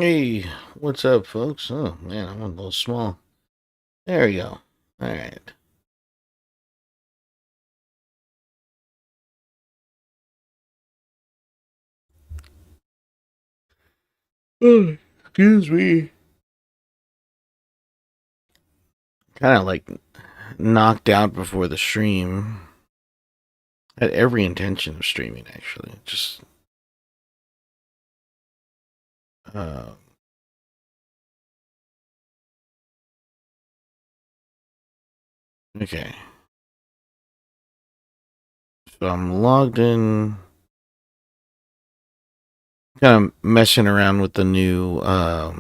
Hey, what's up, folks? Oh man, I'm a little small. There we go. All right. Oh, excuse me. Kind of like knocked out before the stream. Had every intention of streaming, actually. Just uh, okay. So I'm logged in, kind of messing around with the new. I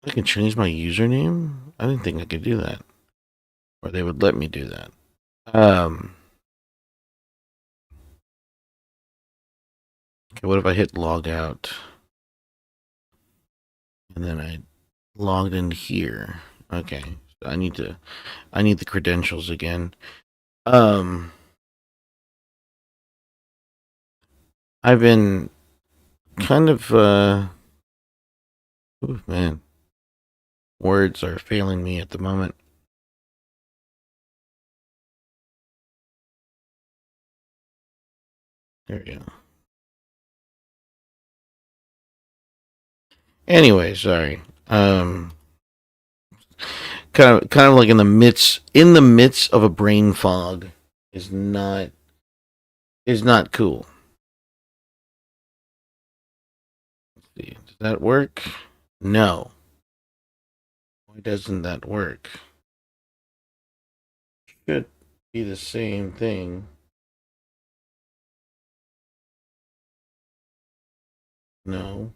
can change my username. I didn't think I could do that, or they would let me do that. Okay, what if I hit log out and then I logged into here? Okay, so I need the credentials again. Um, I've been kind of ooh, man, words are failing me at the moment. There we go. Anyway, sorry. Kind of like in the midst of a brain fog is not is not cool. Let's see, does that work? No. Why doesn't that work? Should be the same thing. No.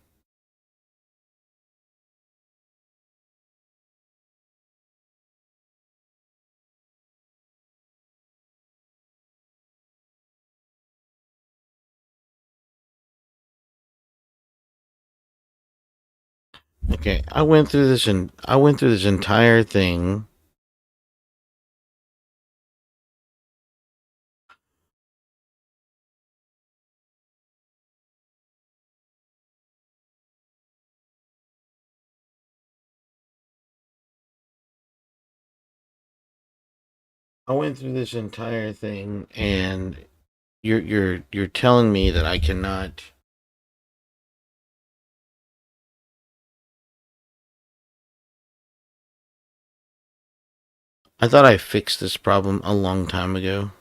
Okay, I went through this entire thing. I went through this entire thing, and you're telling me that I cannot. I thought I fixed this problem a long time ago.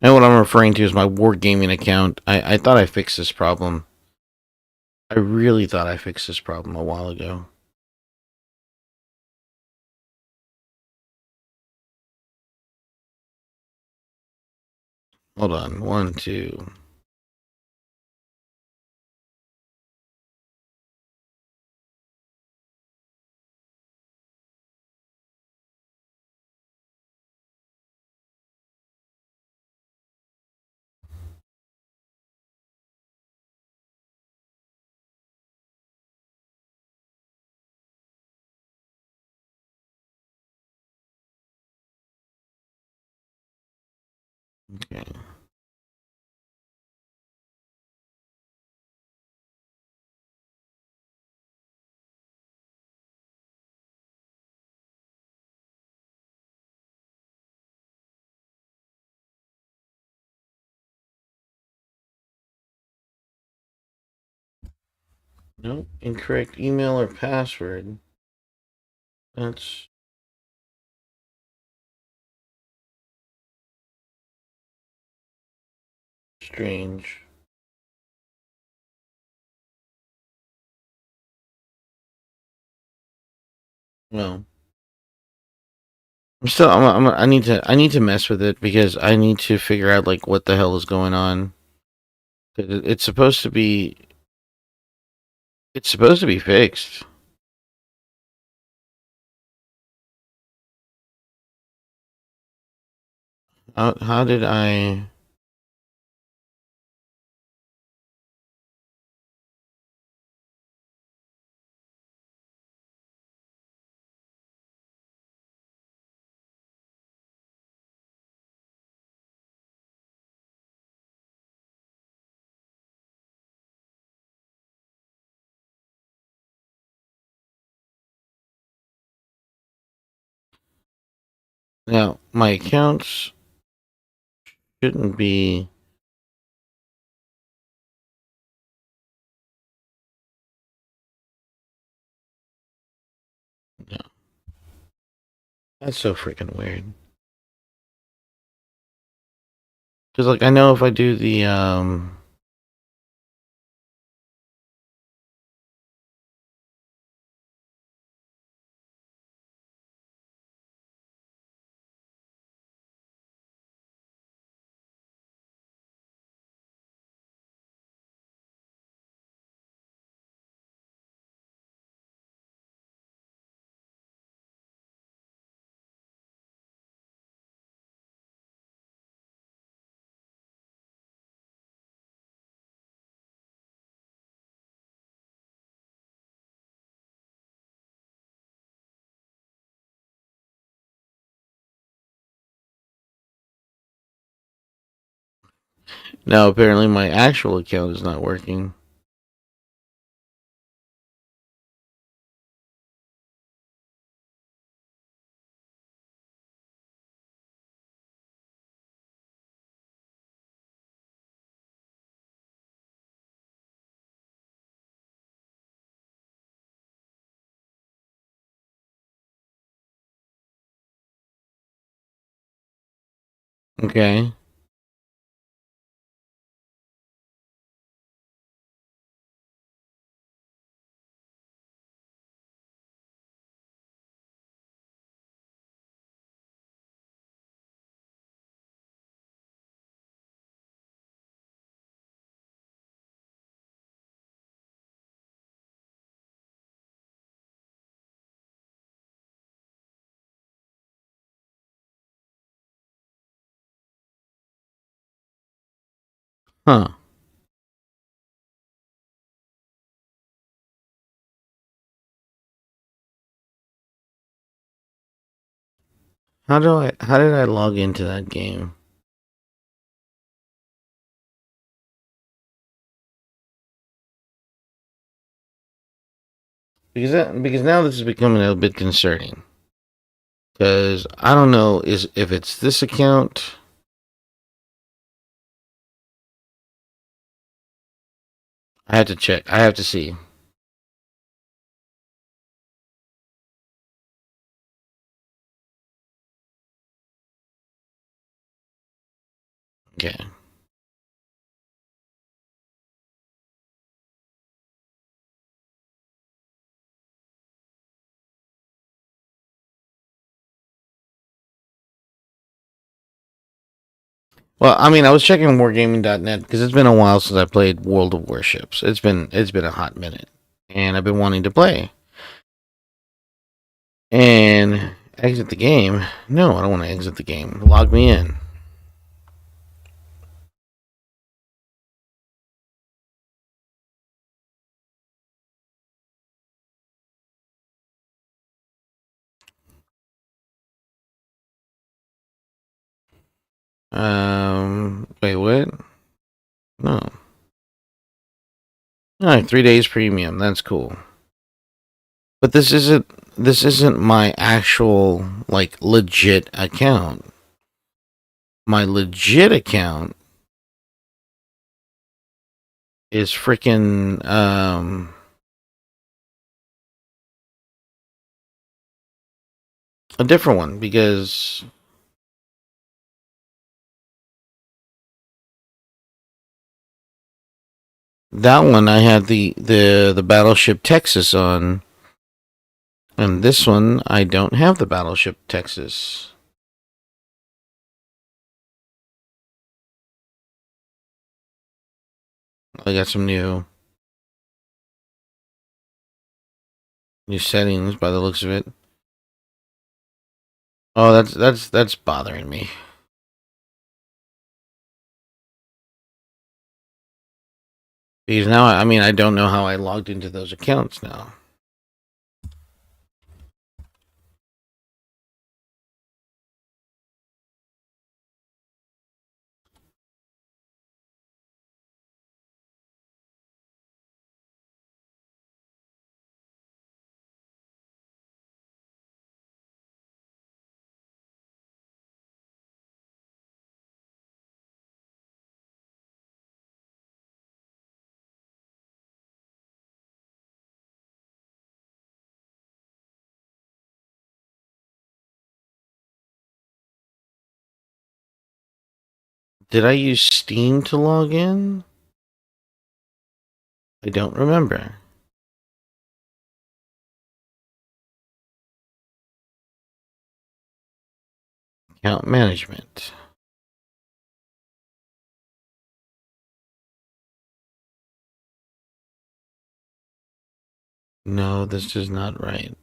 And what I'm referring to is my wargaming account. I thought I fixed this problem. I really thought I fixed this problem a while ago. Hold on, one, two. Okay. Nope, incorrect email or password. That's strange. Well, I need to mess with it because I need to figure out like what the hell is going on. It's supposed to be it's supposed to be fixed. How did I? Now my accounts shouldn't be. No, that's so freaking weird. Because like I know if I do the now apparently my actual account is not working. Okay. Huh. How did I log into that game? Because now this is becoming a bit concerning. Because I don't know is if it's this account. I have to check. I have to see. Okay. Well, I mean, I was checking wargaming.net because it's been a while since I played World of Warships. It's been a hot minute, and I've been wanting to play. And exit the game? No, I don't want to exit the game. Log me in. Wait, what? No. All right, 3 days premium. That's cool. But this isn't my actual like legit account. My legit account is freaking a different one because that one I had the battleship Texas on, and this one I don't have the battleship Texas. I got some new settings by the looks of it. Oh, that's bothering me. Because now, I mean, I don't know how I logged into those accounts now. Did I use Steam to log in? I don't remember. Account management. No, this is not right.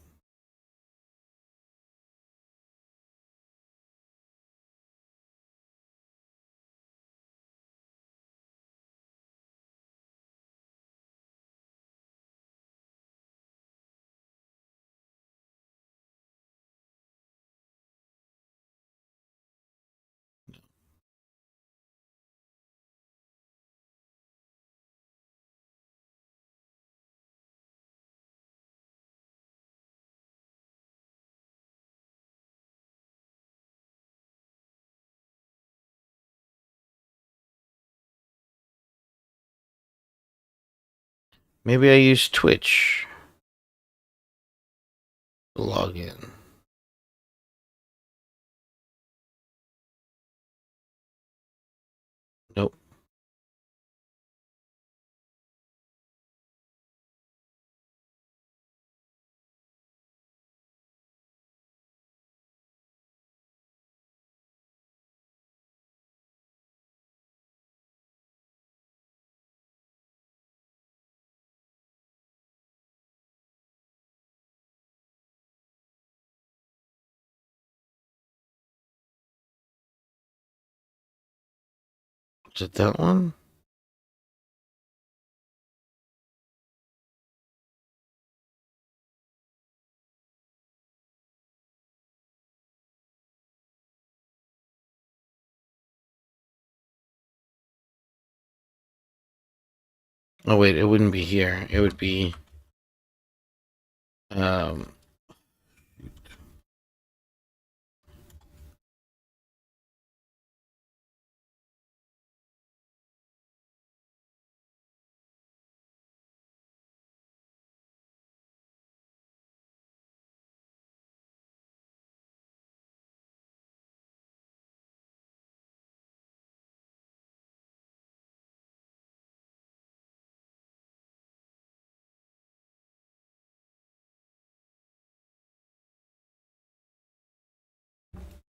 Maybe I used Twitch to log in. Nope. Is it that one? Oh wait, it wouldn't be here. It would be um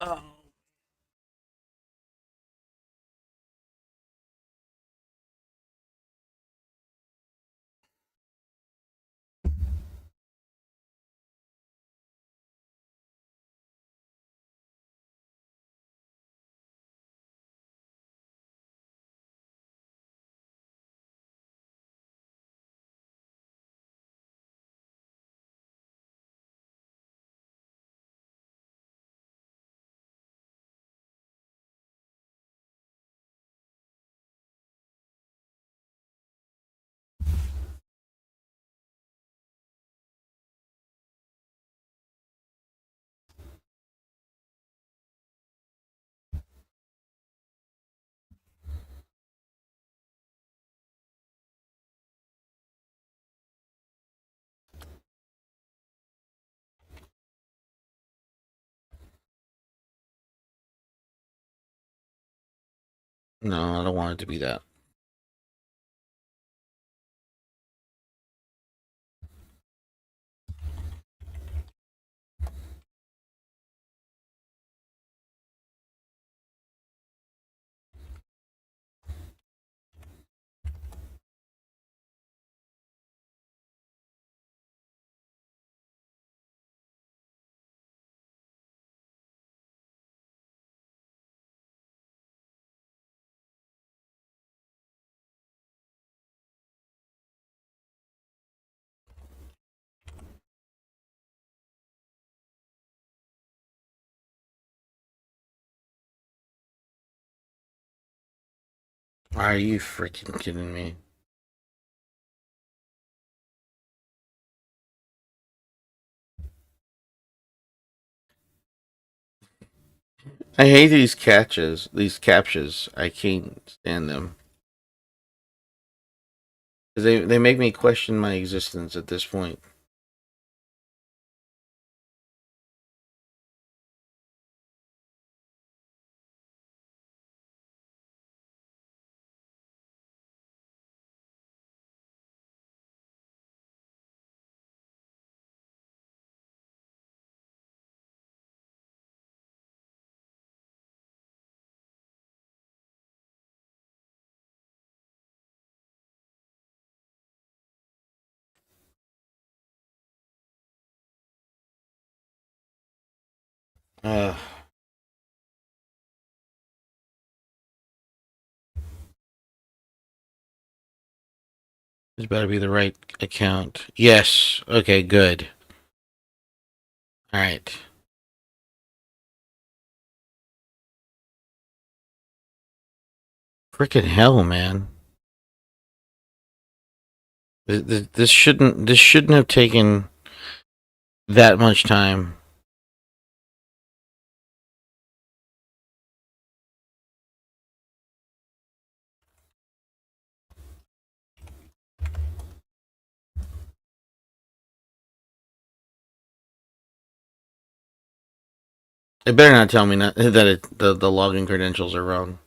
oh. No, I don't want it to be that. Are you freaking kidding me? I hate these catches, these captures. I can't stand them. 'Cause they make me question my existence at this point. Uh, this better be the right account. Yes. Okay, good. All right. Freaking hell, man. This shouldn't have taken that much time. It better not tell me that the login credentials are wrong.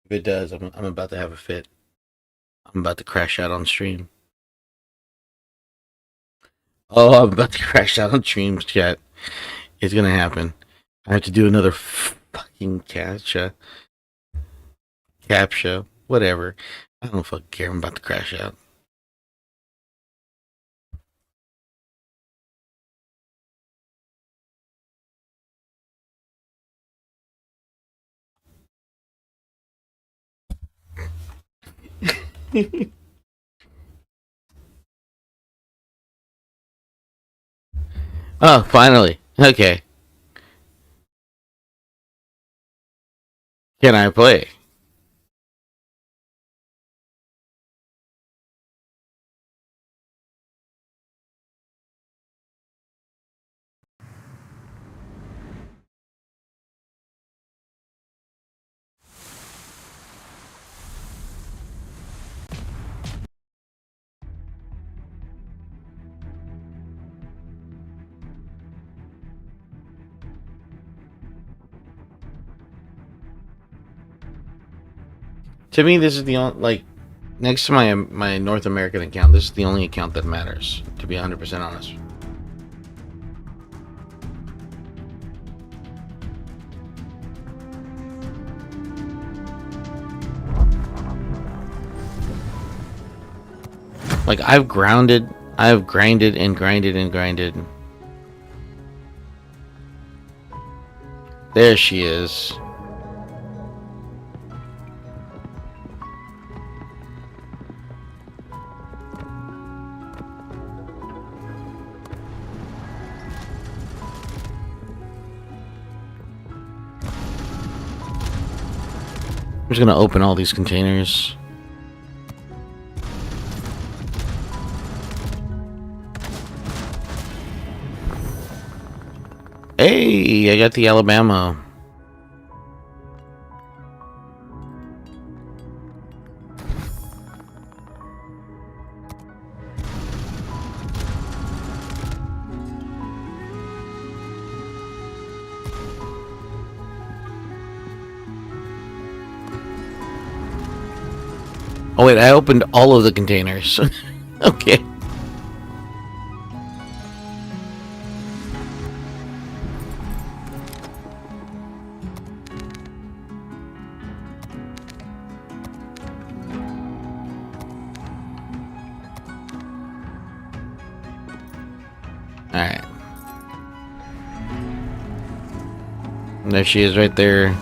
If it does, I'm about to have a fit. I'm about to crash out on stream. Oh, I'm about to crash out on stream, chat. It's gonna happen. I have to do another fucking captcha, whatever. I don't fucking care. I'm about to crash out. Oh, finally. Okay. Can I play? To me, this is the only next to my North American account. This is the only account that matters. To be 100% honest. Like I've grinded and grinded and grinded. There she is. I'm just gonna open all these containers. Hey, I got the Alabama. Oh wait, I opened all of the containers. Okay. Alright. There she is right there.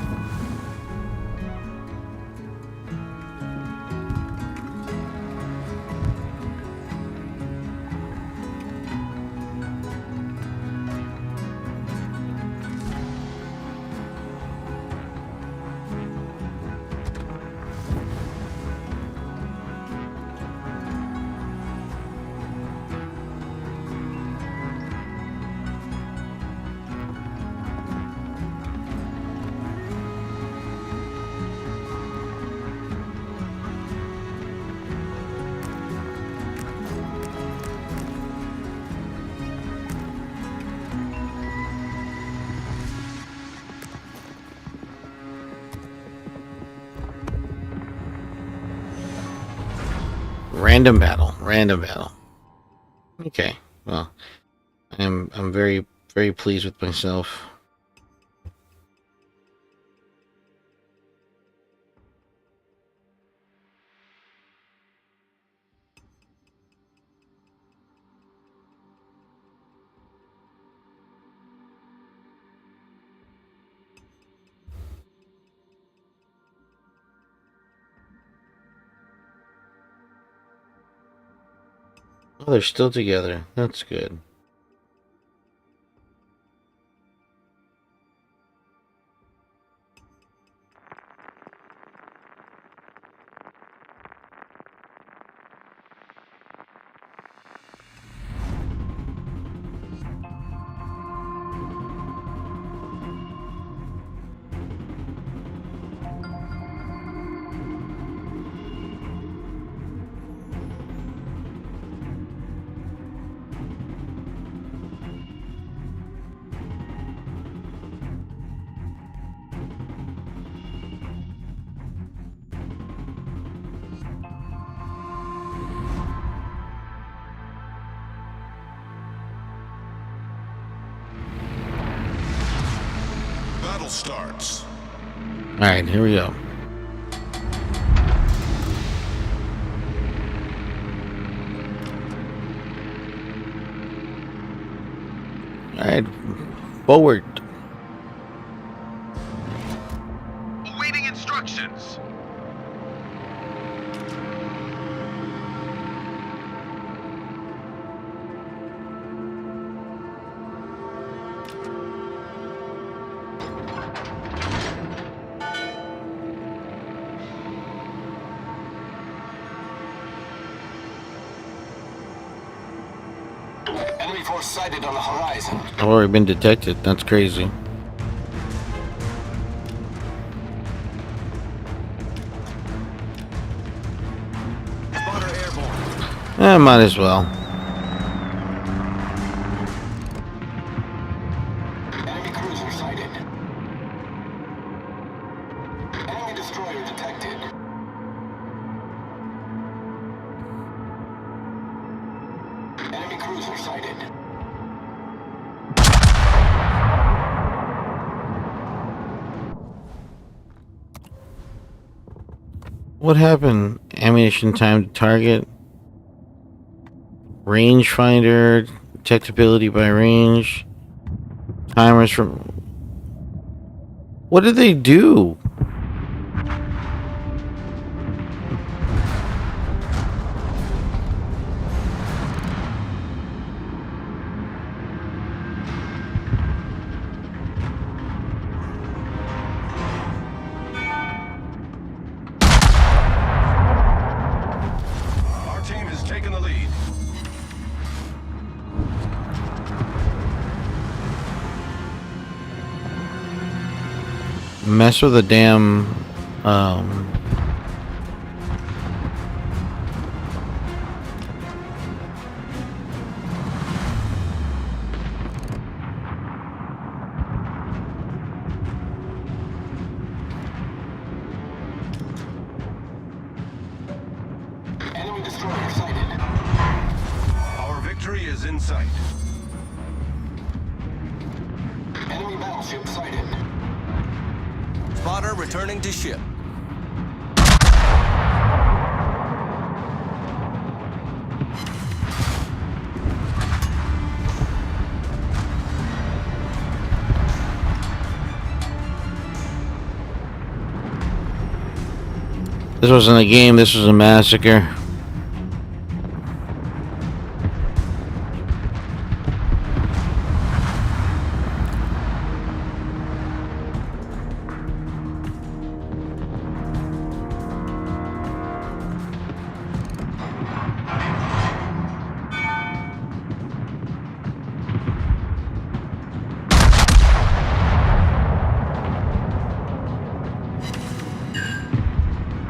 Random battle. Random battle. Okay. Well, I'm very, very pleased with myself. Oh, they're still together. That's good. Battle starts. Alright, here we go. Alright, forward. Awaiting instructions. Enemy force sighted on the horizon. I've already been detected. That's crazy. Spotter airborne. Might as well. Enemy cruiser sighted. Enemy destroyer detected. Enemy cruiser sighted. What happened? Ammunition time to target. Rangefinder. Detectability by range. Timers from... What did they do? Our team has taken the lead. Mess with the damn... Enemy destroyer sighted. Our victory is in sight. Enemy battleship sighted. Spotter returning to ship. This wasn't a game, this was a massacre.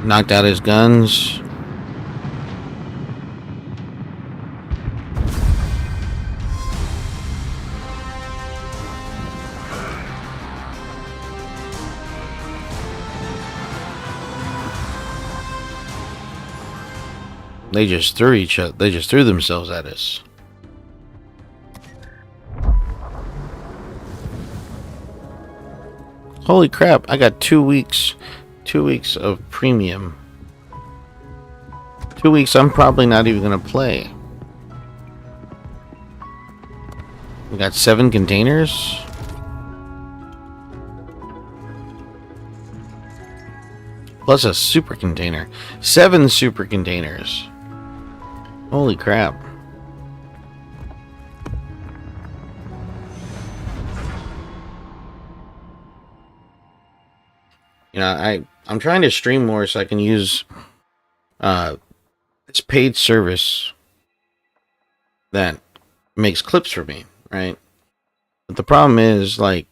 Knocked out his guns. They just threw themselves at us. Holy crap, I got 2 weeks. 2 weeks of premium. 2 weeks I'm probably not even gonna play. We got 7 containers. Plus a super container. 7 super containers. Holy crap. You know, I'm trying to stream more so I can use this paid service that makes clips for me, right? But the problem is, like,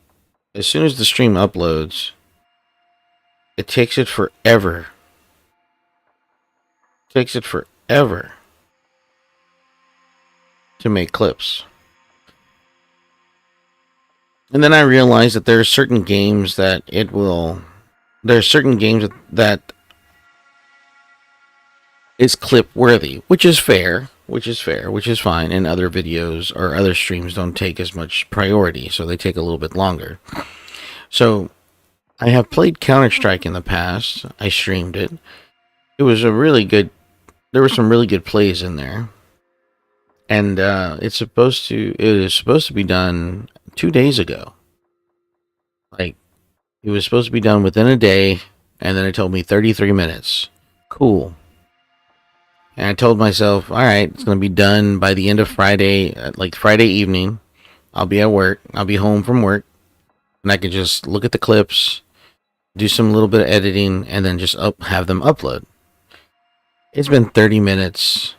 as soon as the stream uploads, it takes it forever. It takes it forever to make clips. And then I realized that there are certain games that that is clip worthy, which is fair, which is fine, and other videos or other streams don't take as much priority, so they take a little bit longer. So I have played Counter-Strike in the past. I streamed it. It was there were some really good plays in there. And it is supposed to be done 2 days ago. Like, it was supposed to be done within a day, and then it told me 33 minutes. Cool. And I told myself, all right, it's going to be done by the end of Friday, like Friday evening. I'll be at work. I'll be home from work. And I can just look at the clips, do some little bit of editing, and then just have them upload. It's been 30 minutes.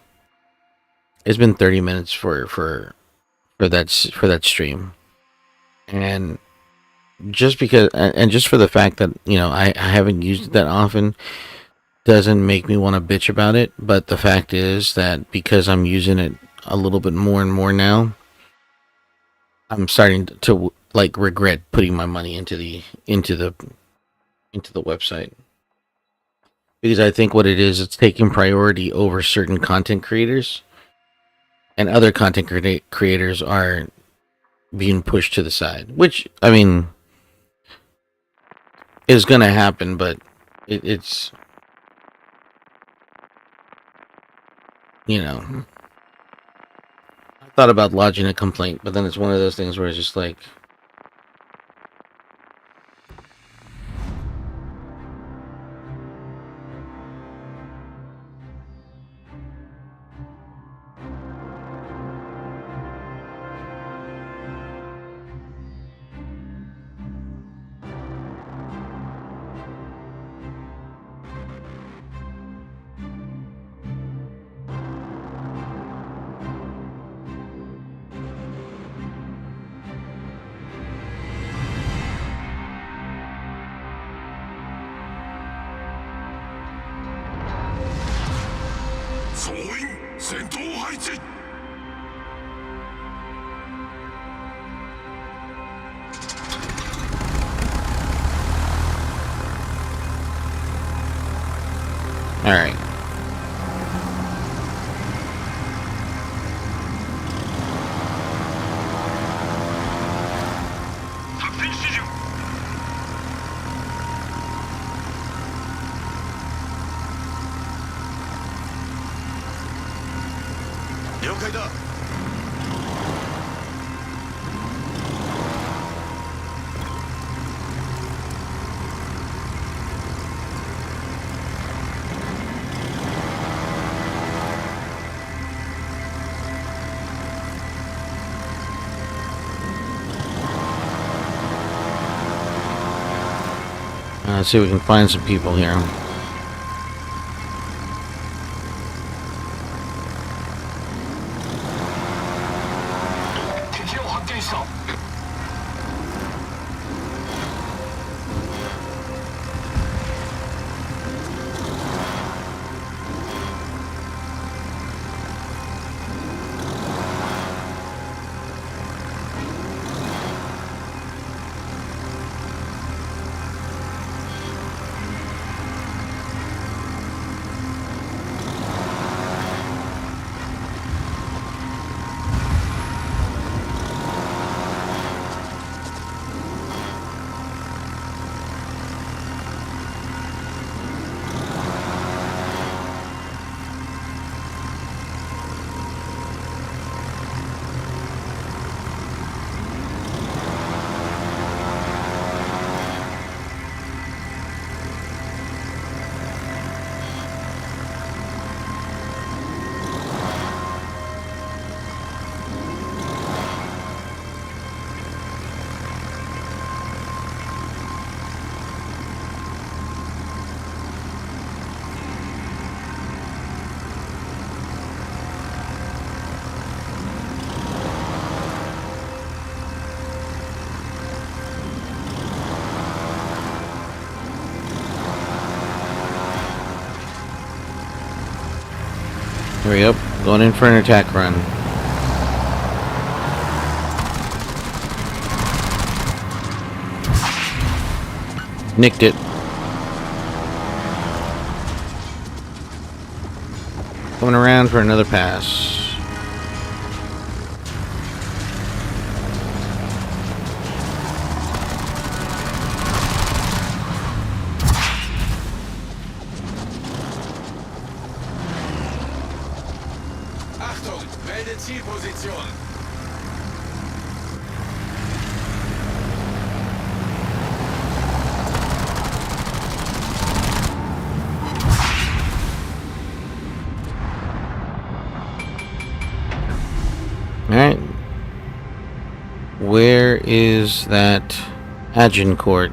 It's been 30 minutes for that stream. And just because, and just for the fact that, you know, I haven't used it that often, doesn't make me want to bitch about it. But the fact is that because I'm using it a little bit more and more now, I'm starting to like regret putting my money into the website, because I think what it is, it's taking priority over certain content creators, and other content creators are being pushed to the side, which, I mean, is gonna happen. But it's, you know, I thought about lodging a complaint, but then it's one of those things where it's just like, all right. Let's see if we can find some people here. Here we go. Going in for an attack run. Nicked it. Coming around for another pass. Achtung, melde Zielposition. Alright. Where is that Agincourt?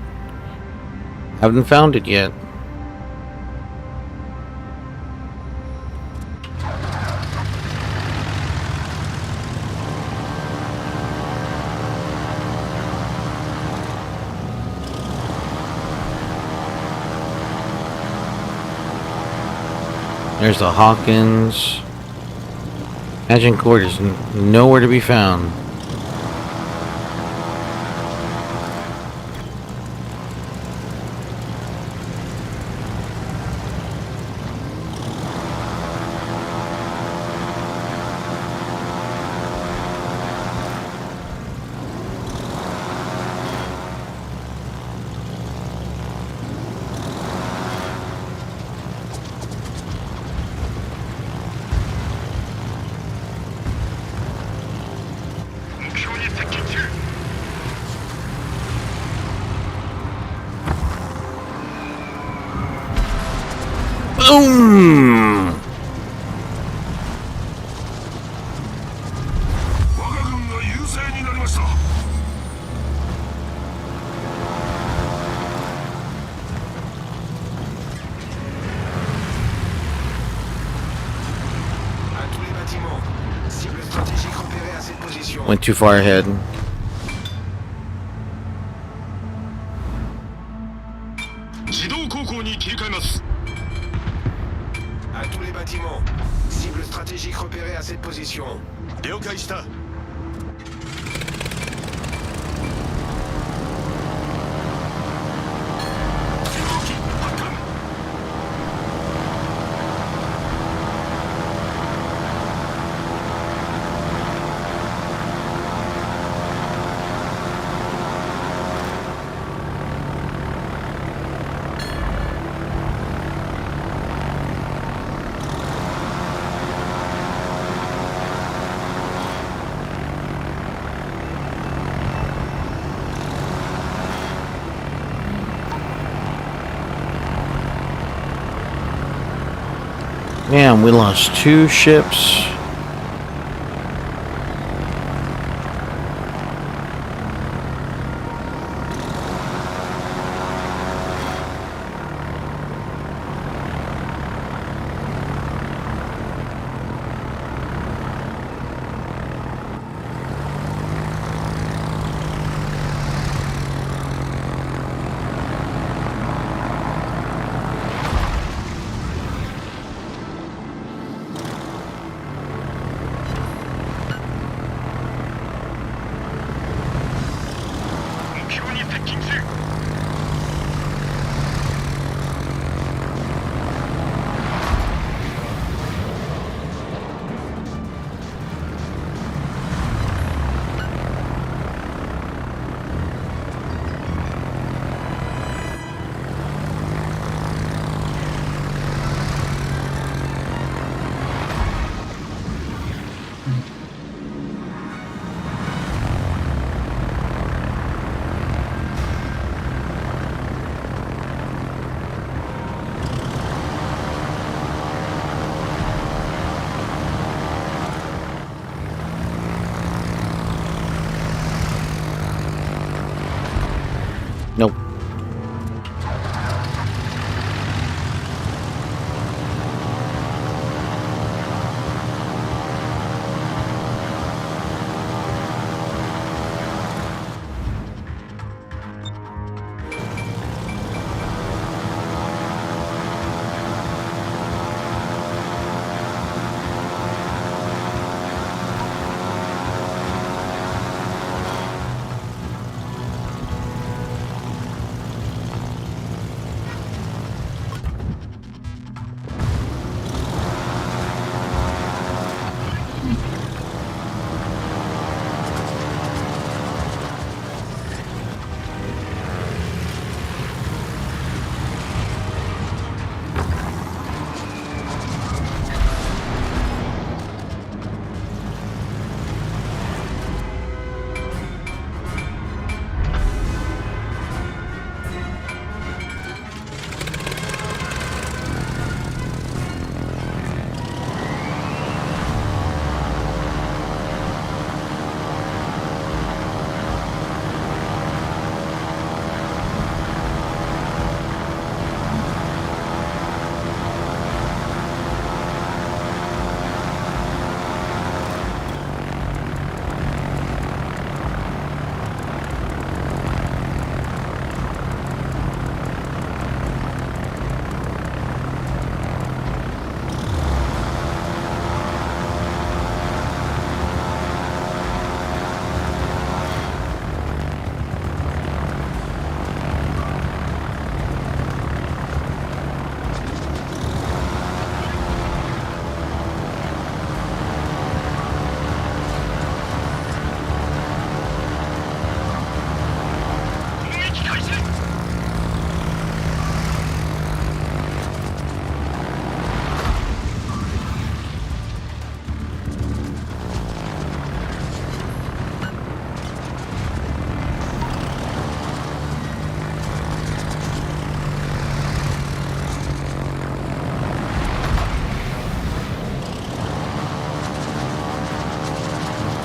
Haven't found it yet. There's the Hawkins. Agincourt is nowhere to be found. Boom! Went too far ahead. À tous les bâtiments. Cible stratégique repérée à cette position. 了解した。Damn, we lost 2 ships.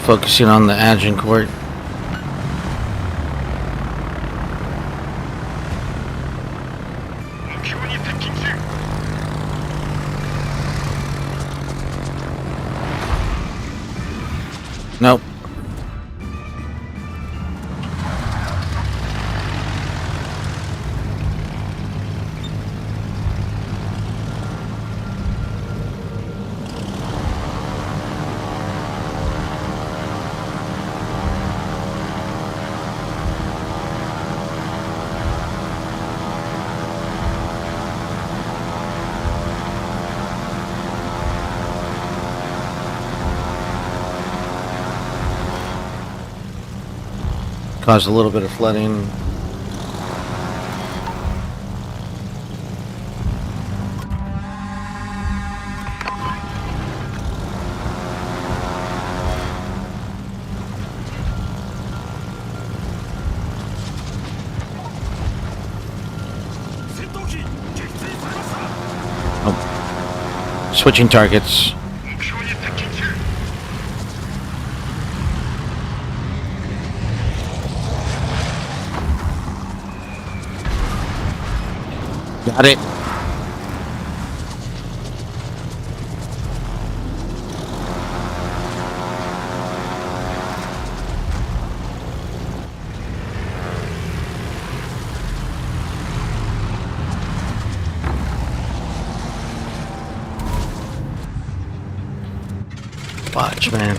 focusing on the Agincourt. Nope. Caused a little bit of flooding. Oh. Switching targets. Got it. Watch, man.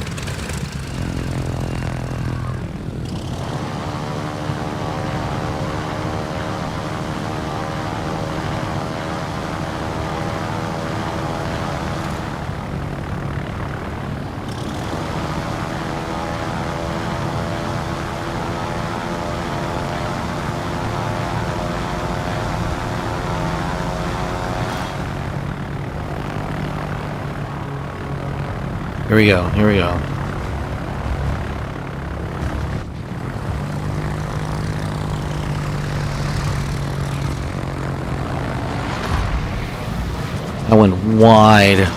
Here we go, here we go. I went wide.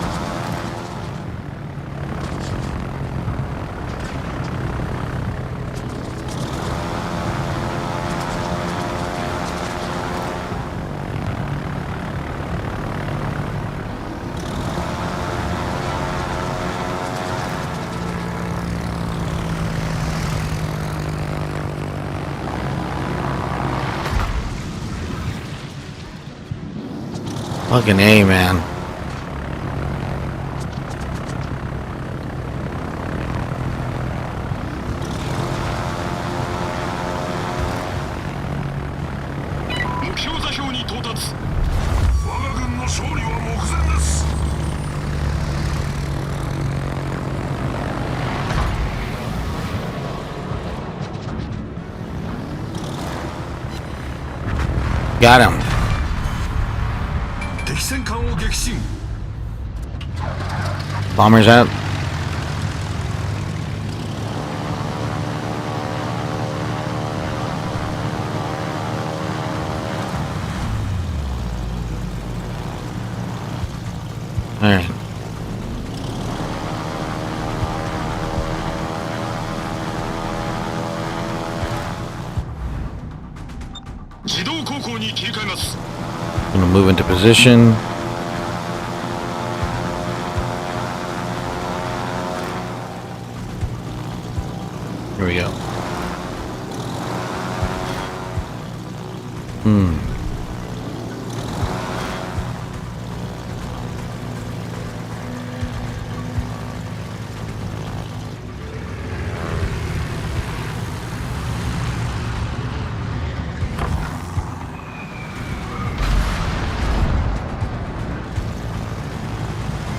Fucking A, man. Got him. Bombers out. All right. Gonna move into position. Here we go.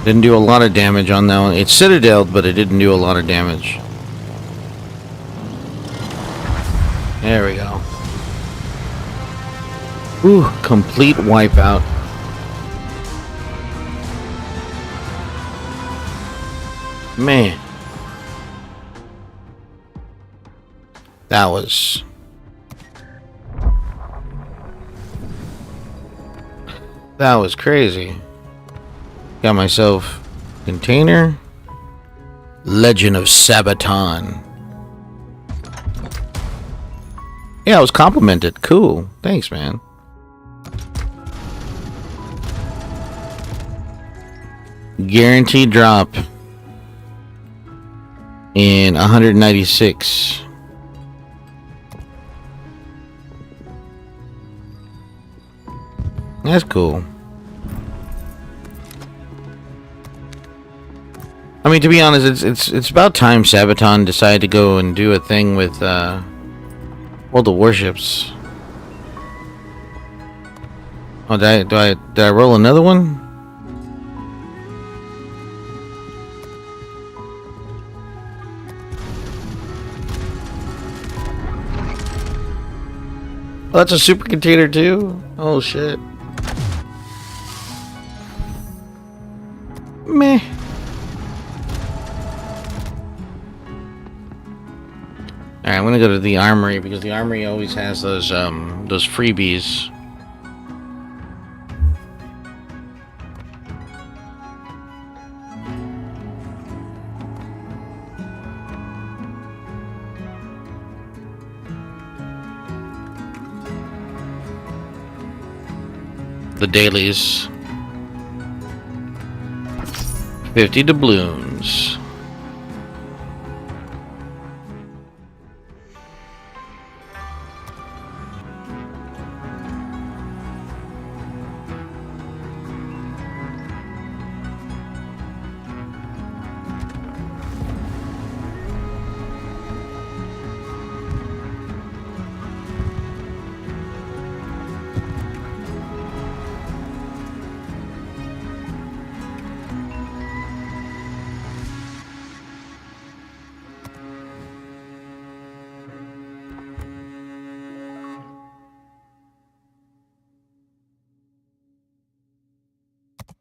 Didn't do a lot of damage on that one. It citadeled, but it didn't do a lot of damage. There we go. Ooh, complete wipeout. Man. That was crazy. Got myself a container. Legend of Sabaton. Yeah, I was complimented. Cool. Thanks, man. Guaranteed drop in 196. That's cool. I mean, to be honest, it's about time Sabaton decided to go and do a thing with World of Warships. Oh, did I roll another one? Oh, that's a super container too? Oh shit. Meh. Alright, I'm gonna go to the armory because the armory always has those freebies. The dailies. 50 doubloons.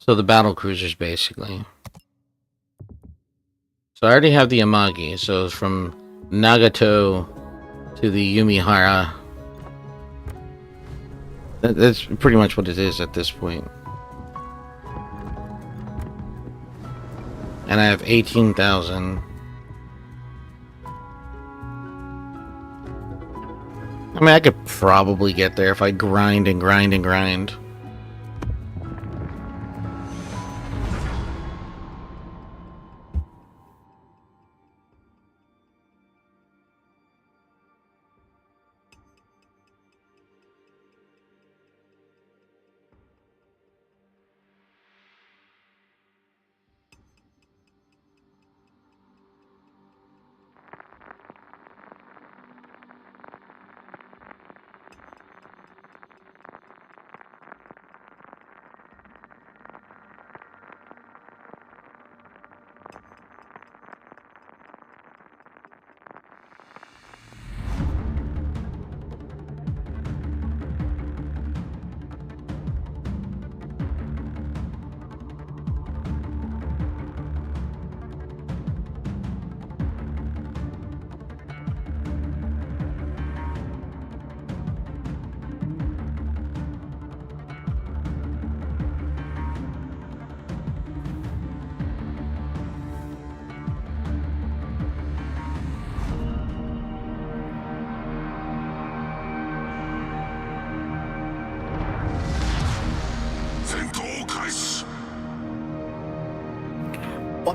So the battle cruisers, basically. So I already have the Amagi, so it's from Nagato to the Yumihara. That's pretty much what it is at this point. And I have 18,000. I mean, I could probably get there if I grind and grind and grind.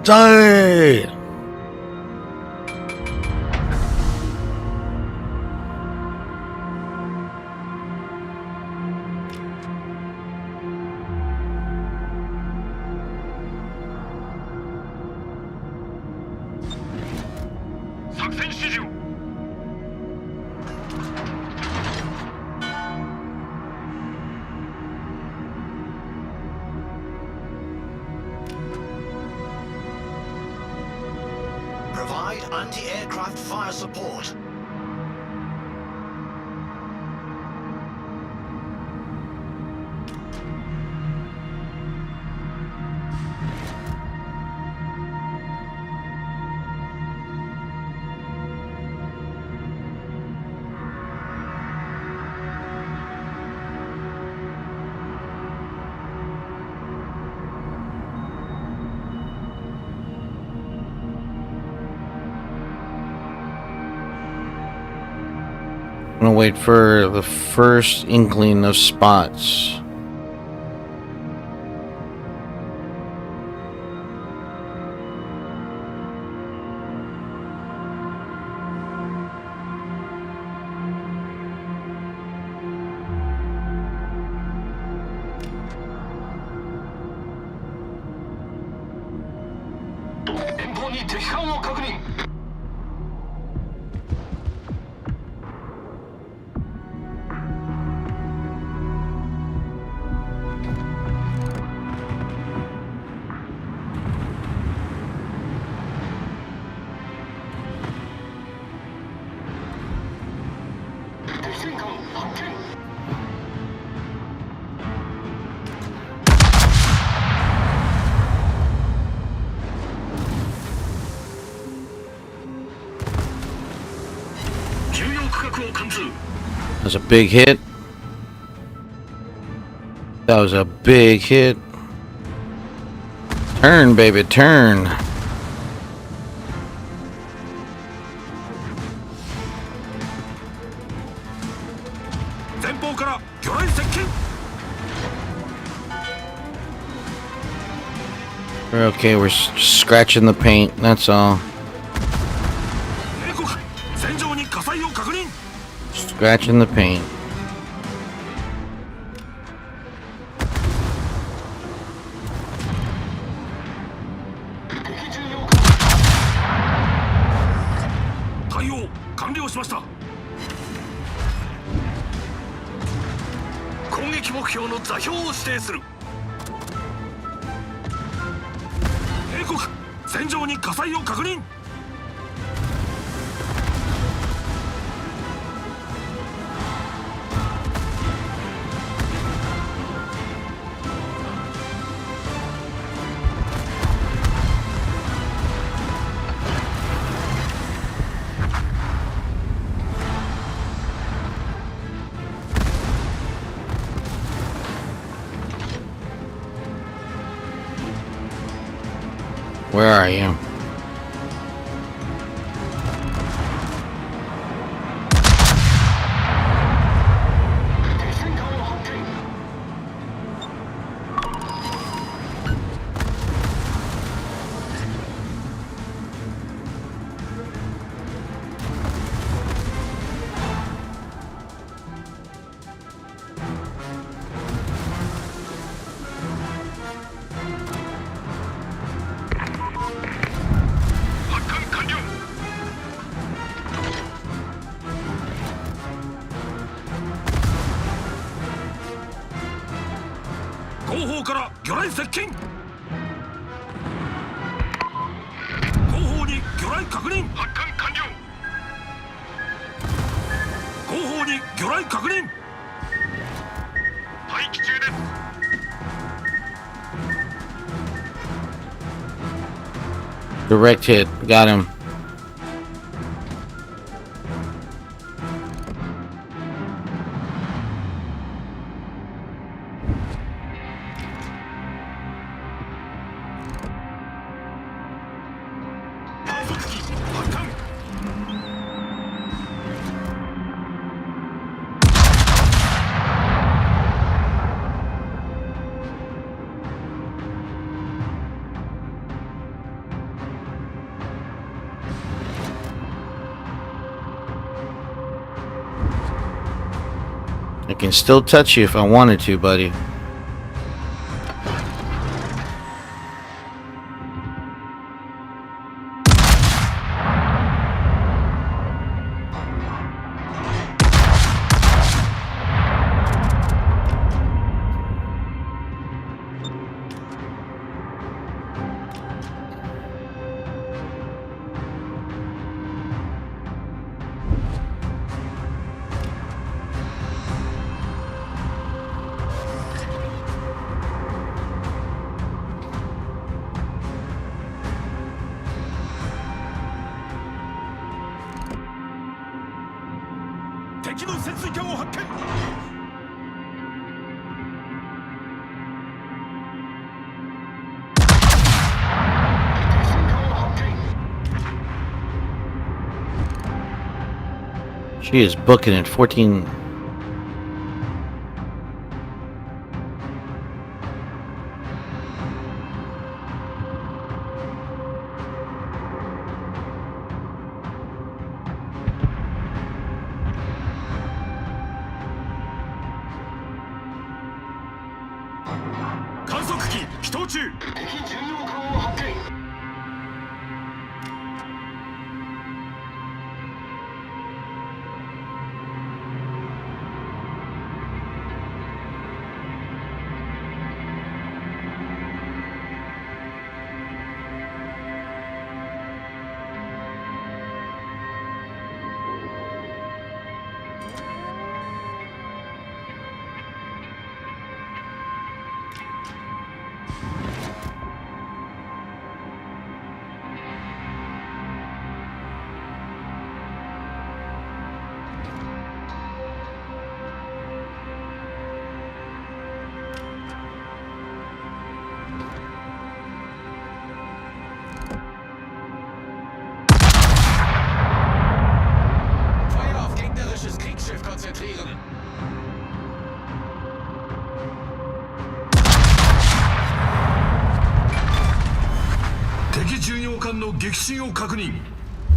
Die! Provide anti-aircraft fire support. gonna wait for the first inkling of spots. That was a big hit. That was a big hit. Turn, baby, turn. We're okay, we're scratching the paint, that's all. Scratching the paint. Where are you? Direct hit, got him. I can still touch you if I wanted to, buddy. She is booking it. 14.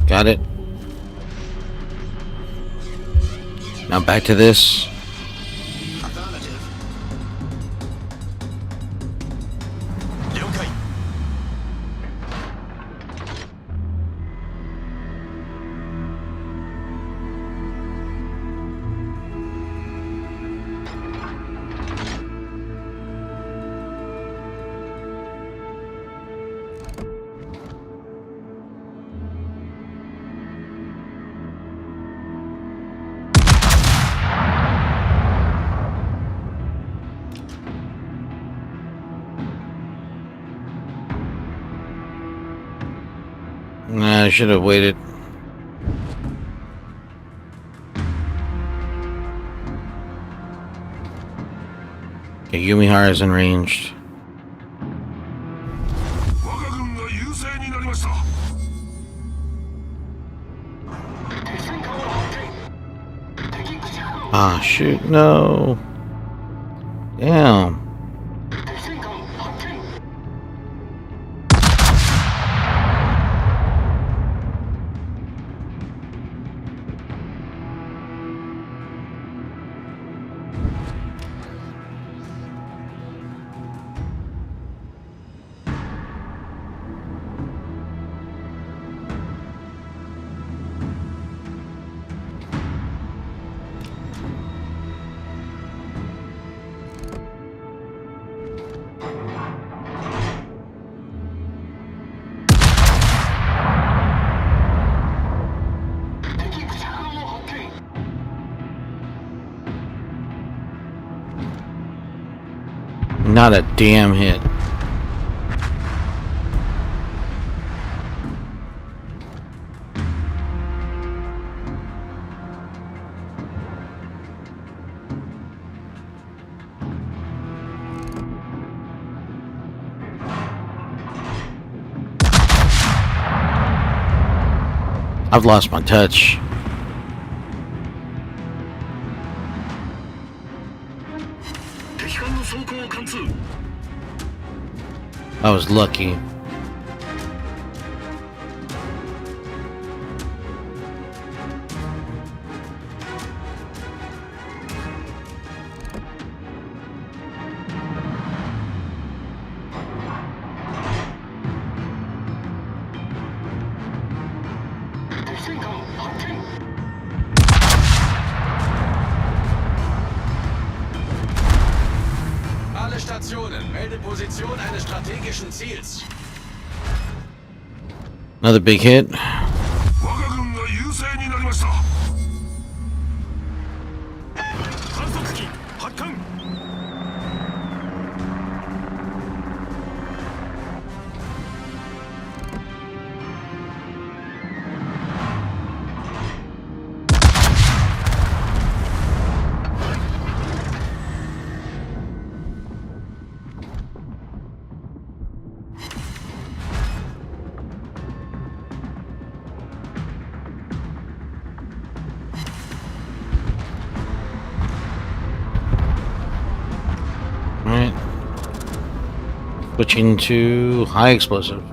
Got it. Now back to this. Affirmative. Nah, I should have waited. Okay, Yumihara is in ranged. Ah, shoot, no. Damn. Not a damn hit. I've lost my touch. I was lucky. Alle Stationen, melde Position eines strategischen Ziels. Another big hit. Switching to high explosive.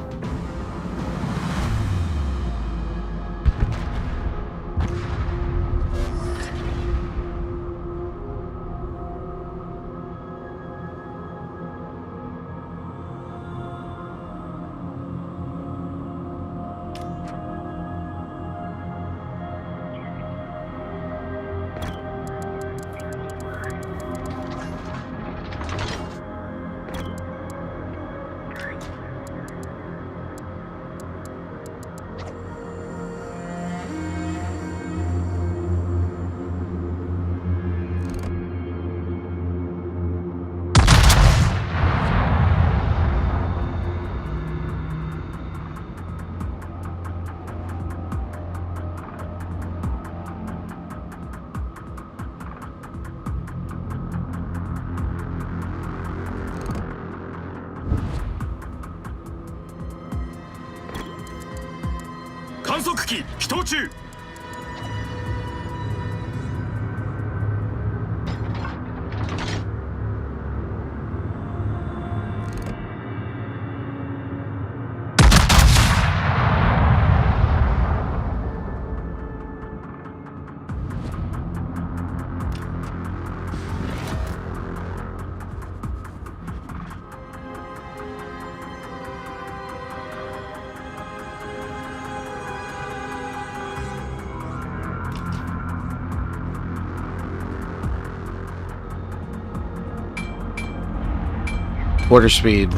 Quarter speed.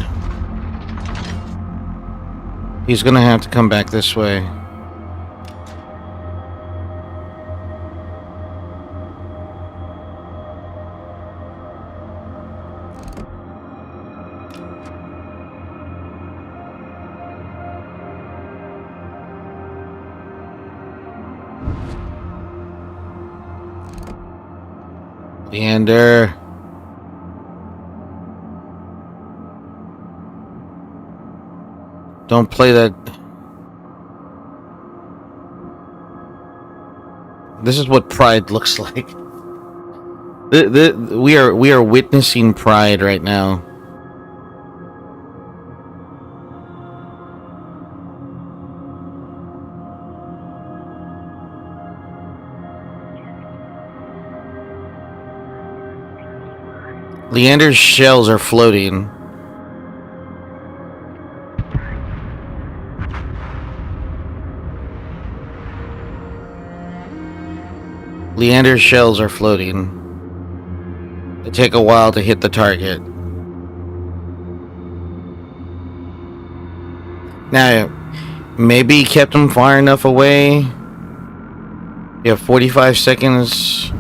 He's gonna have to come back this way. Leander. Don't play that. This is what pride looks like. We are witnessing pride right now. Leander's shells are floating. Leander's shells are floating. They take a while to hit the target. Now, maybe he kept him far enough away. You have 45 seconds.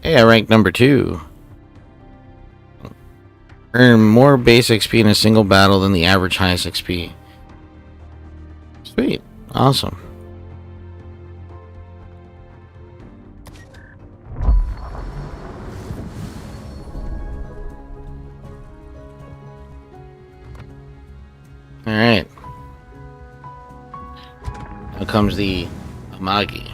Hey, I ranked number 2. Earn more base XP in a single battle than the average highest XP. Sweet. Awesome. Alright. Now comes the Amagi.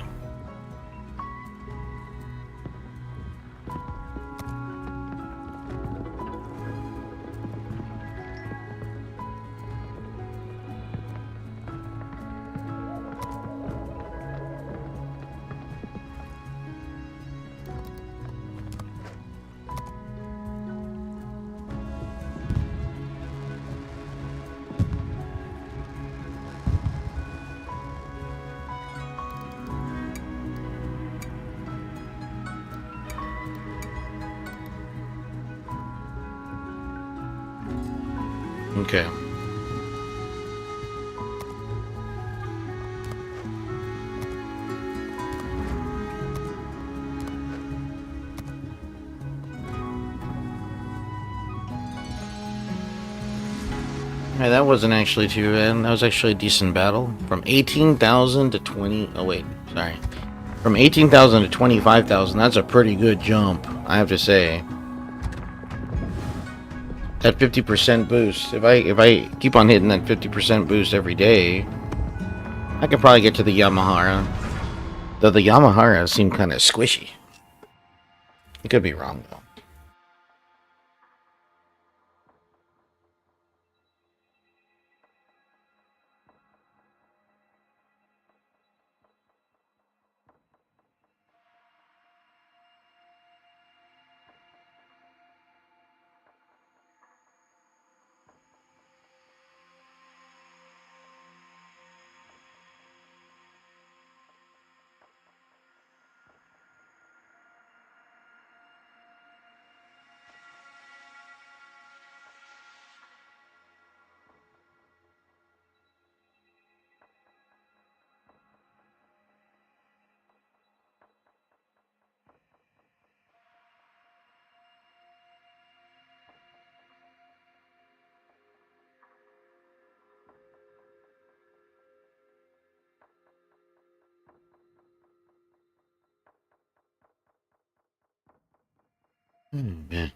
Okay. Hey, that wasn't actually too bad. That was actually a decent battle. From 18,000 to 20... Oh, wait. Sorry. From 18,000 to 25,000. That's a pretty good jump, I have to say. That 50% boost. If I keep on hitting that 50% boost every day, I could probably get to the Yamahara. Though the Yamahara seem kind of squishy. I could be wrong, though. Man.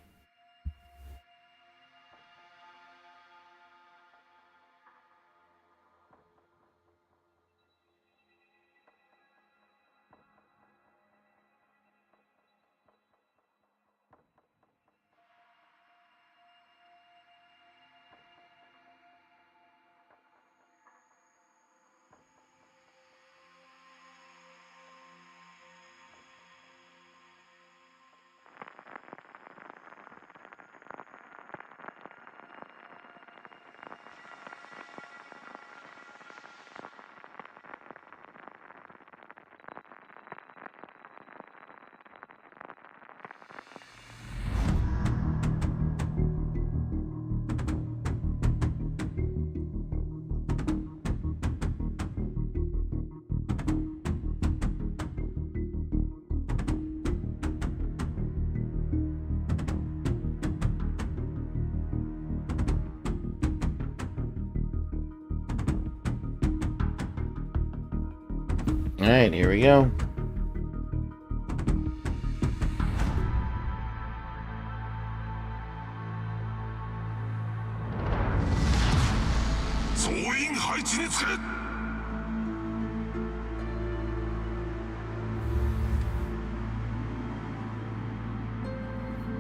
Alright, here we go.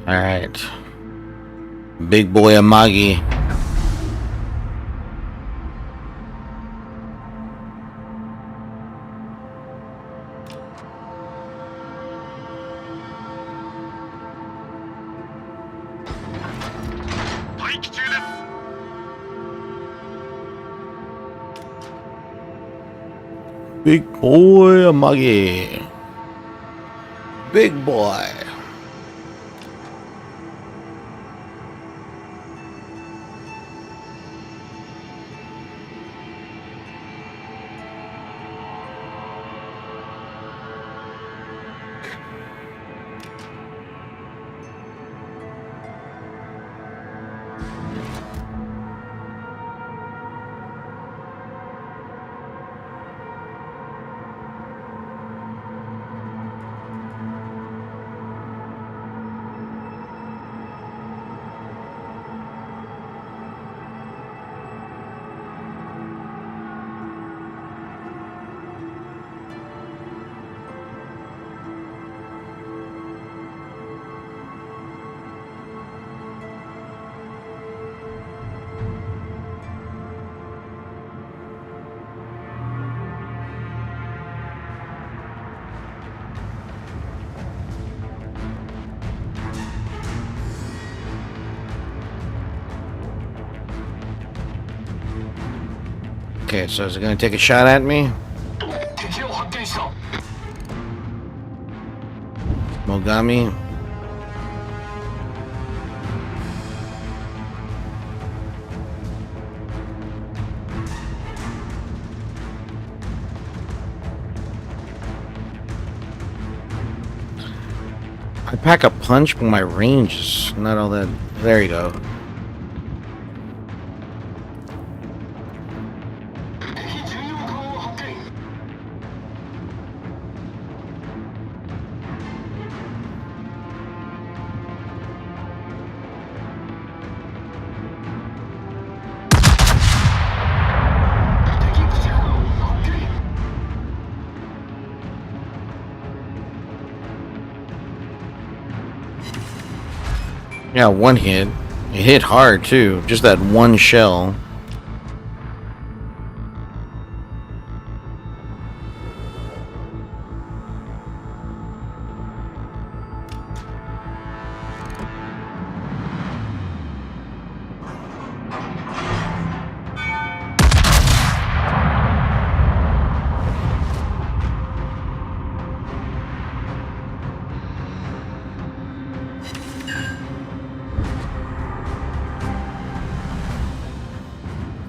Alright. Big boy Amagi. Big boy Amagi. Big boy. Okay, so is it gonna take a shot at me? Mogami? I pack a punch, but my range is not all that. There you go. Yeah, one hit. It hit hard too. Just that one shell.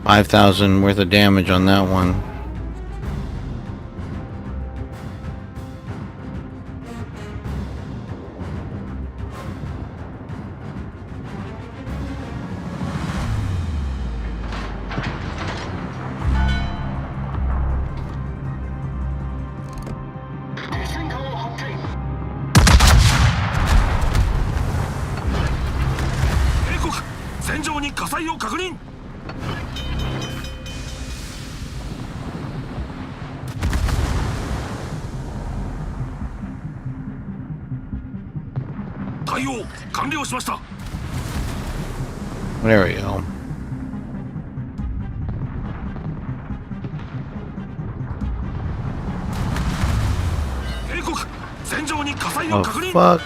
$5,000 worth of damage on that one. There we go. Oh, fuck.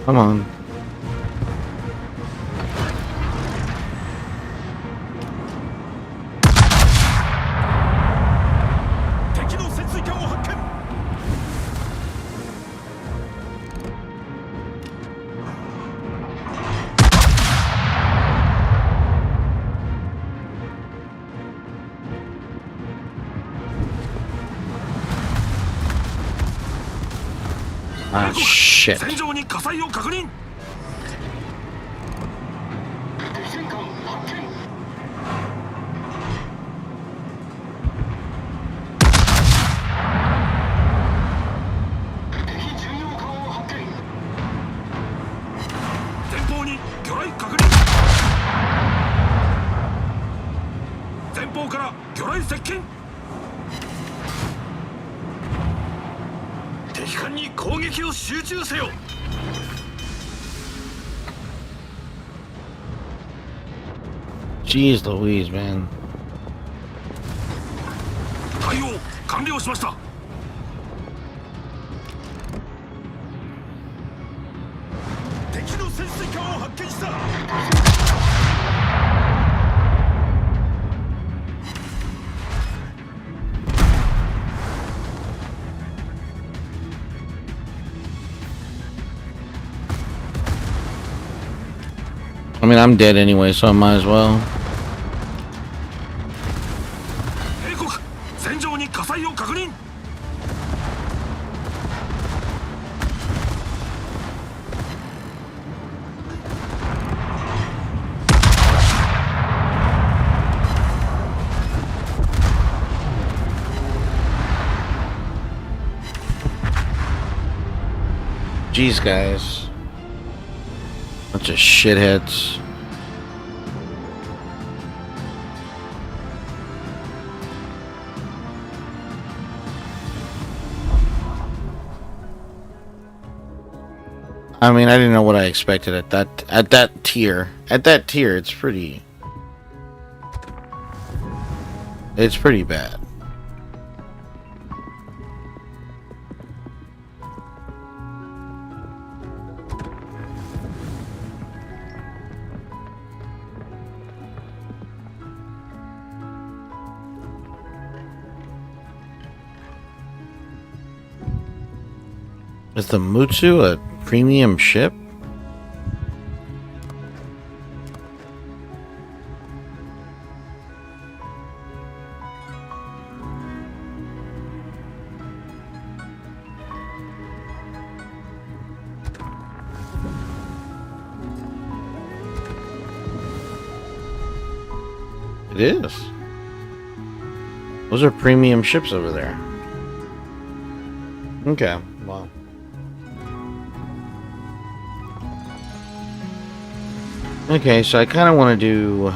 Come on. Ah, shit. Jeez Louise, man. I mean, I'm dead anyway, so I might as well. Jeez, guys. Bunch of shitheads. I mean, I didn't know what I expected at that tier. At that tier, it's pretty bad. Is the Mutsu a premium ship? It is. Those are premium ships over there. Okay, well. Okay, so I kind of want to do...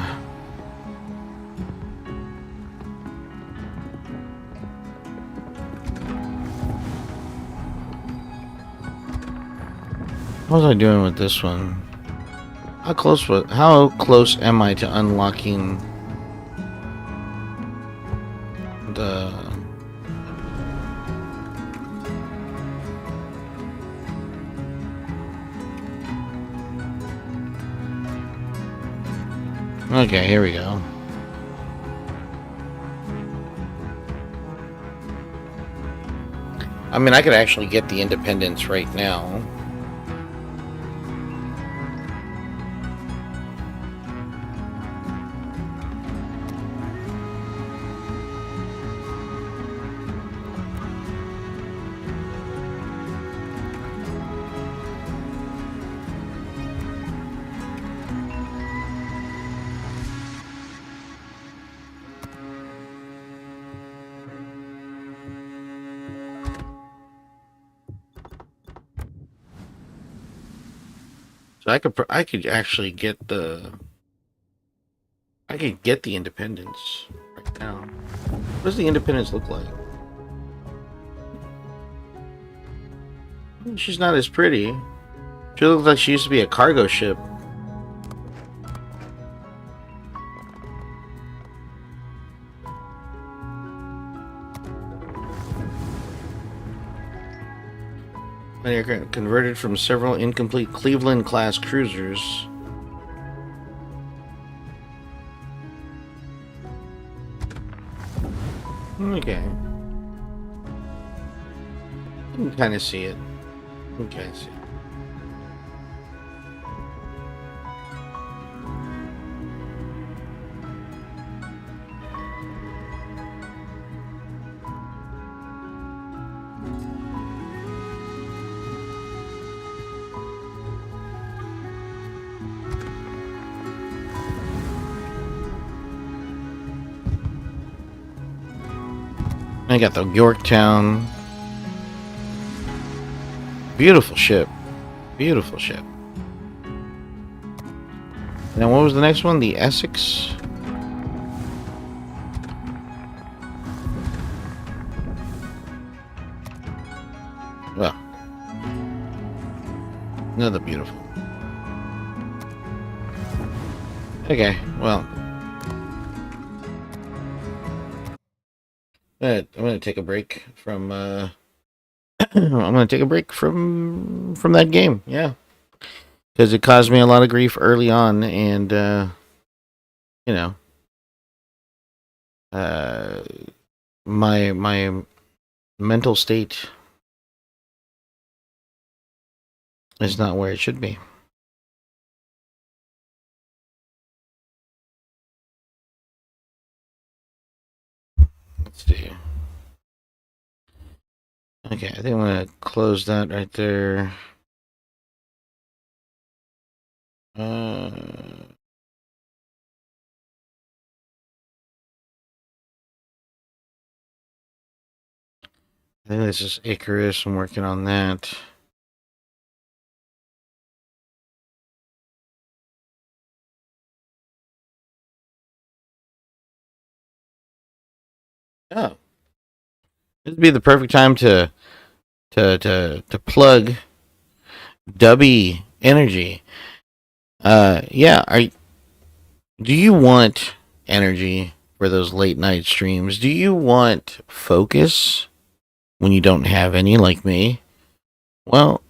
What was I doing with this one? How close am I to unlocking the... Okay, here we go. I mean, I could actually get the Independence right now. So I could actually get the Independence right now. What does the Independence look like? She's not as pretty. She looks like she used to be a cargo ship. They are converted from several incomplete Cleveland-class cruisers. Okay. You can kind of see it. Okay, I see. I got the Yorktown. Beautiful ship. Beautiful ship. Now, what was the next one? The Essex? Well, another beautiful. Okay, well. I'm gonna take a break from I'm gonna take a break from that game, yeah. Because it caused me a lot of grief early on, and you know, uh, my mental state is not where it should be. Let's see. Okay, I think I'm gonna close that right there. Uh, I think this is Icarus. I'm working on that. Oh, this would be the perfect time to plug Dubby Energy. Yeah. Do you want energy for those late night streams? Do you want focus when you don't have any, like me? Well,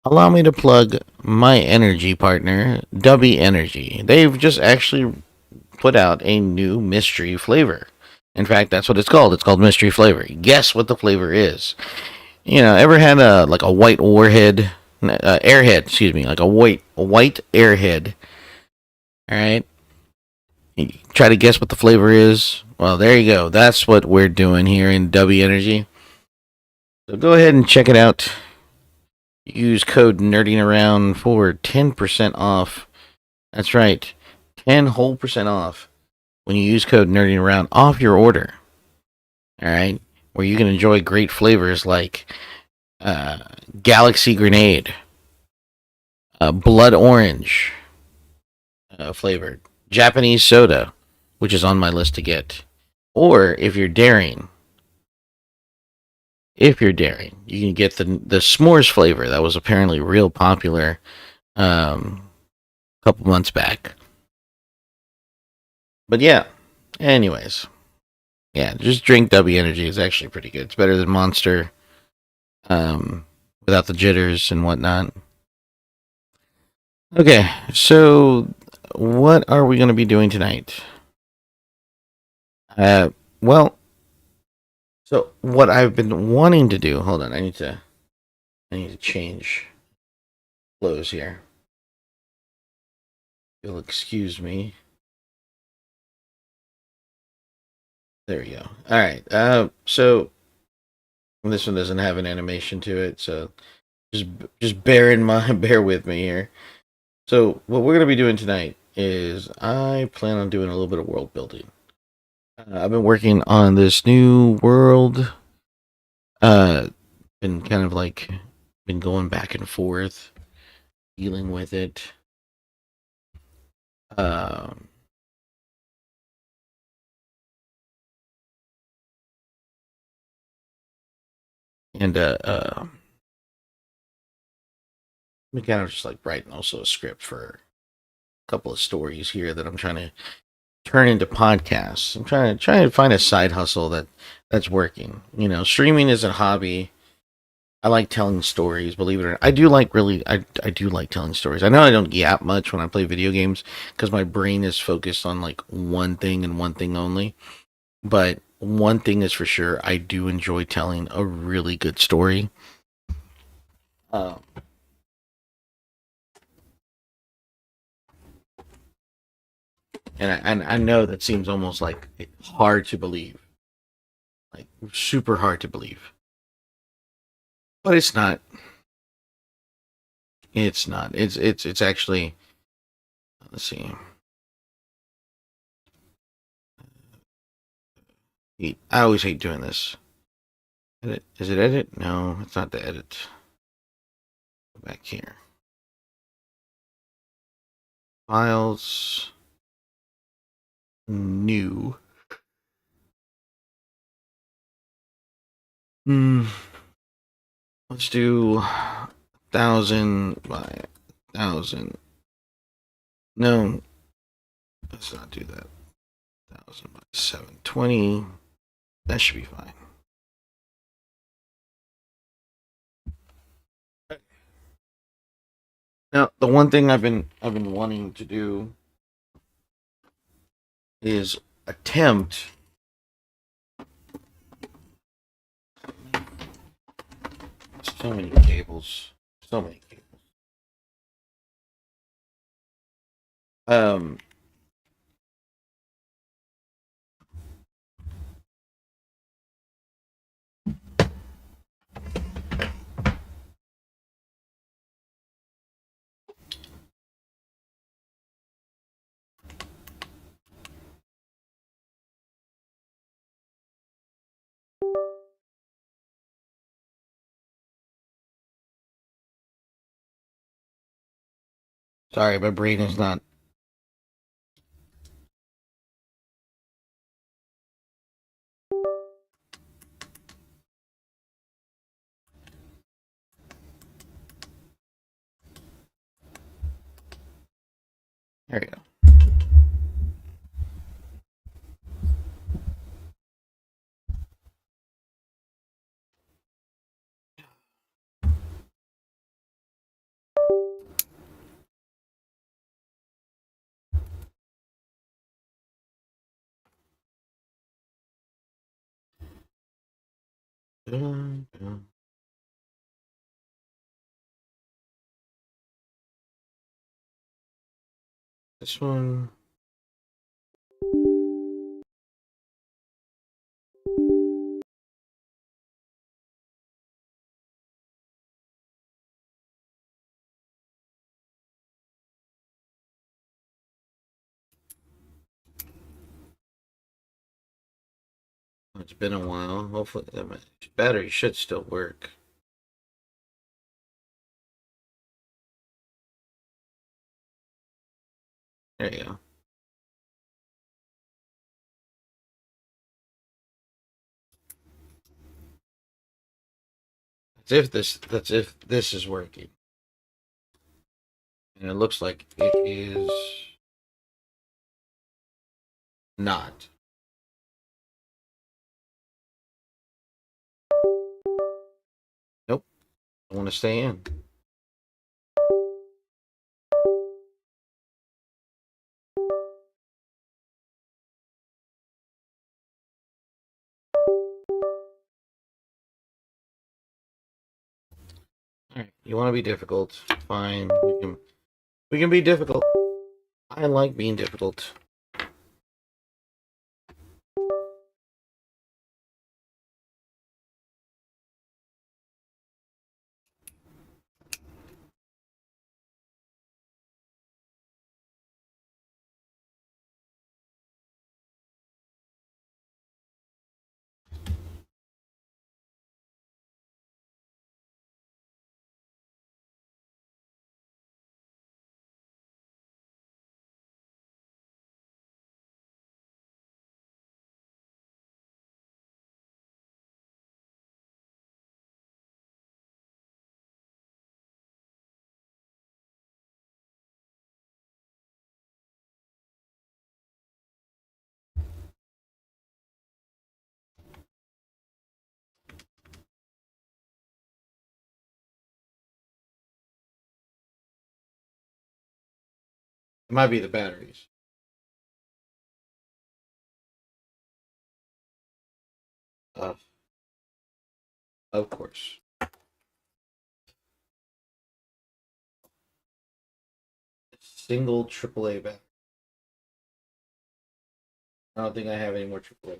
allow me to plug my energy partner, Dubby Energy. They've just actually put out a new mystery flavor. In fact, that's what it's called. It's called mystery flavor. Guess what the flavor is? Ever had a white warhead, airhead? Excuse me, like a white airhead. All right. You try to guess what the flavor is. Well, there you go. That's what we're doing here in W Energy. So go ahead and check it out. Use code nerding around for 10% off. That's right, 10 whole percent off when you use code nerding around off your order. All right, where you can enjoy great flavors like uh, Galaxy Grenade, Blood Orange flavored, Japanese soda, which is on my list to get. Or if you're daring, you can get the s'mores flavor that was apparently real popular a couple months back. But yeah, anyways, yeah, just drink W Energy. It's actually pretty good. It's better than Monster, without the jitters and whatnot. Okay, so what are we going to be doing tonight? Well, so what I've been wanting to do. Hold on, I need to change clothes here. You'll excuse me. There we go. All right. So this one doesn't have an animation to it, so just bear in mind, bear with me here. So what we're gonna be doing tonight is I plan on doing a little bit of world building. I've been working on this new world. Uh, been kind of like been going back and forth, dealing with it. Um, and I'm kind of just like writing also a script for a couple of stories here that I'm trying to turn into podcasts. I'm trying to find a side hustle that's working. Streaming is a hobby. I like telling stories, believe it or not. I do like telling stories. I know I don't yap much when I play video games because my brain is focused on like one thing and one thing only. But one thing is for sure, I do enjoy telling a really good story. Uh, and I know that seems almost like hard to believe, like super hard to believe, but it's not. It's not. It's actually. Let's see. I always hate doing this. Edit. Is it edit? No, it's not the edit. Go back here. Files. New. Hmm. Let's do 1,000 by 1,000. No, let's not do that. 1,000 by 720. That should be fine. Now, the one thing I've been wanting to do is attempt. So many cables. So many cables. Um. Sorry, my brain is not. There you go. Dun, dun. This one. It's been a while. Hopefully, the battery should still work. There you go. That's if this is working. And it looks like it is not. Nope. I want to stay in. All right. You want to be difficult? Fine. We can be difficult. I like being difficult. It might be the batteries. Uh, of course. Single AAA battery. I don't think I have any more AAA.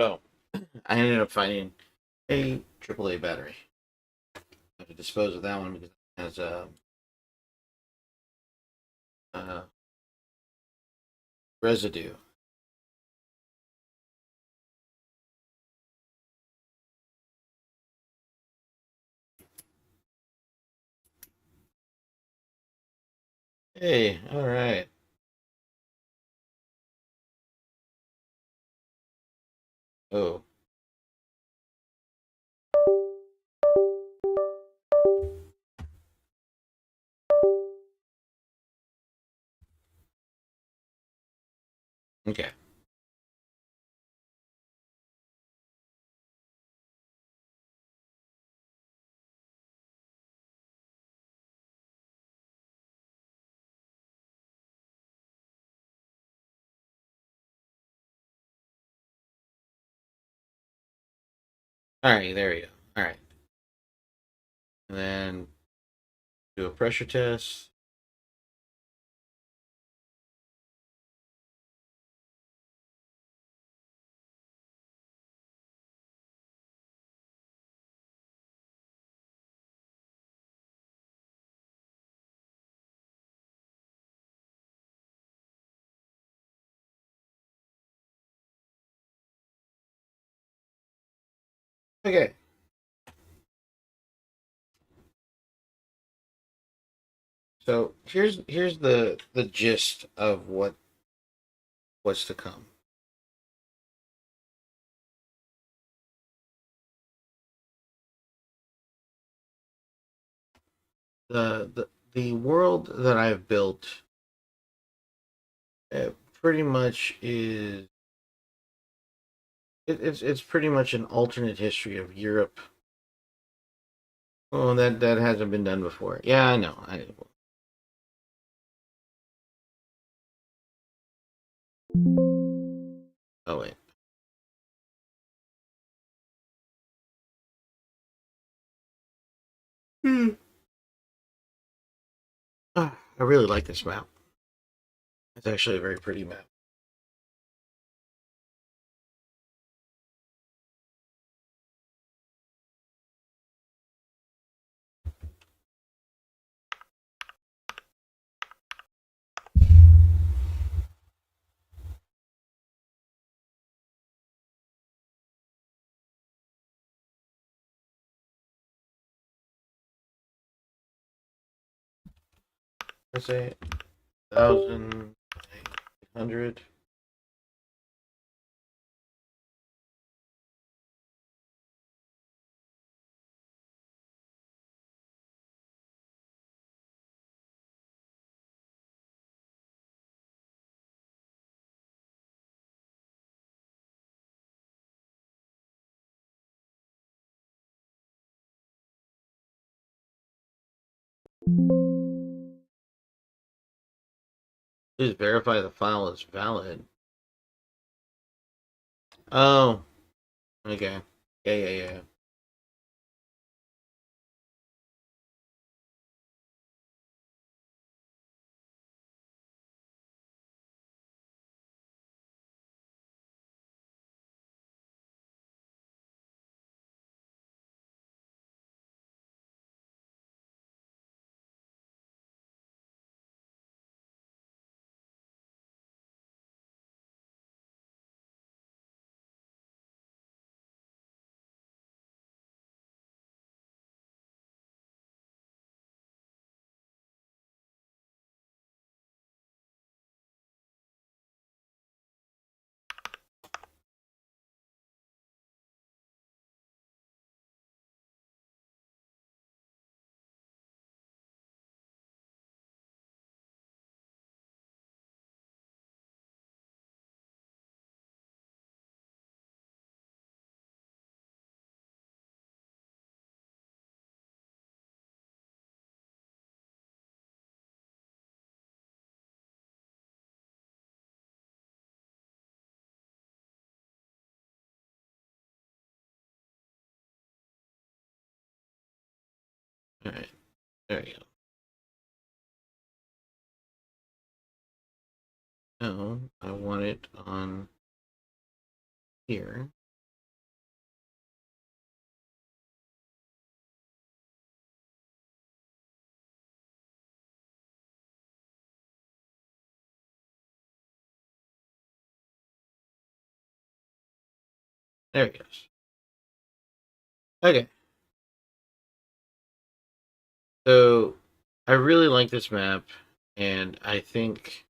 Oh, I ended up finding a AAA battery. I have to dispose of that one because it has a residue. Hey, all right. Oh, okay. All right, there we go. All right, and then do a pressure test. Okay. So here's the gist of what's to come. The world that I've built pretty much is it's pretty much an alternate history of Europe. Oh, that hasn't been done before. Yeah, I know. Oh wait. Hmm. Ah, I really like this map. It's actually a very pretty map. Let's say 1,800. Please verify the file is valid. Oh, okay. Yeah. All right. There you go. No, I want it on here. There it goes. Okay. So I really like this map, and I think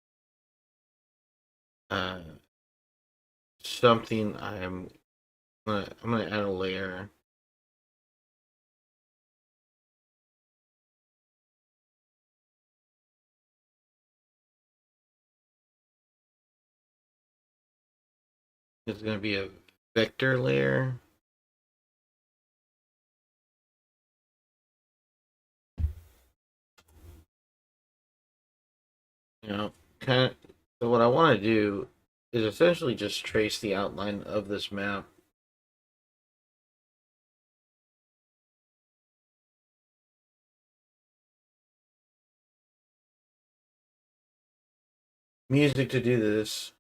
uh, something I'm gonna add a layer. It's gonna be a vector layer. You know, kind of. So what I want to do is essentially just trace the outline of this map. Music to do this.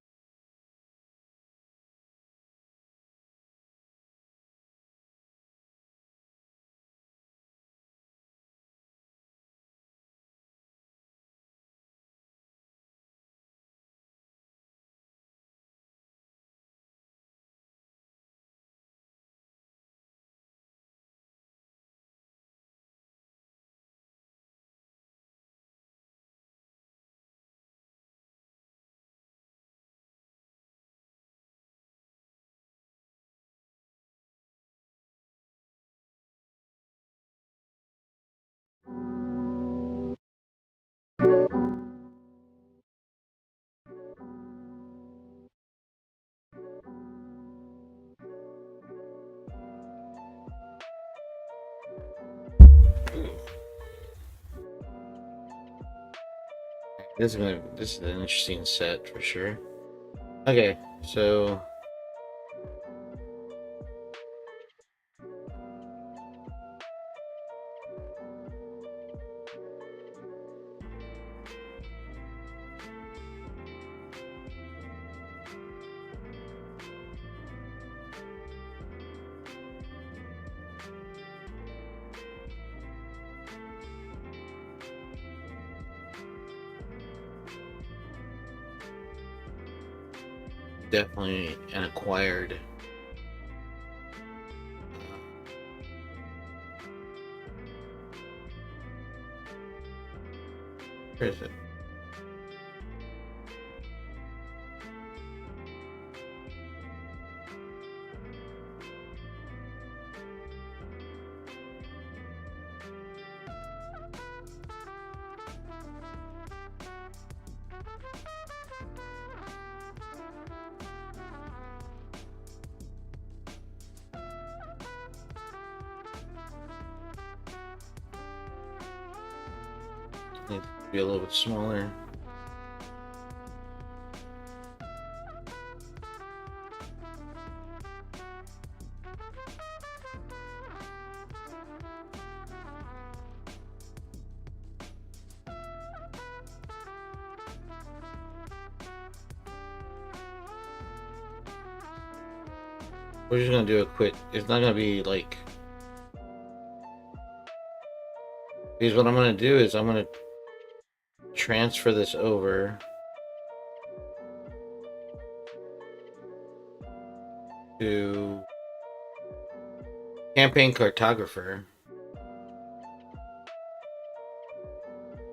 This is an interesting set for sure. Okay, so definitely an acquired. Where is it? Needs to be a little bit smaller. We're just gonna do a quick. It's not gonna be like. Because what I'm gonna do is I'm gonna transfer this over to campaign cartographer.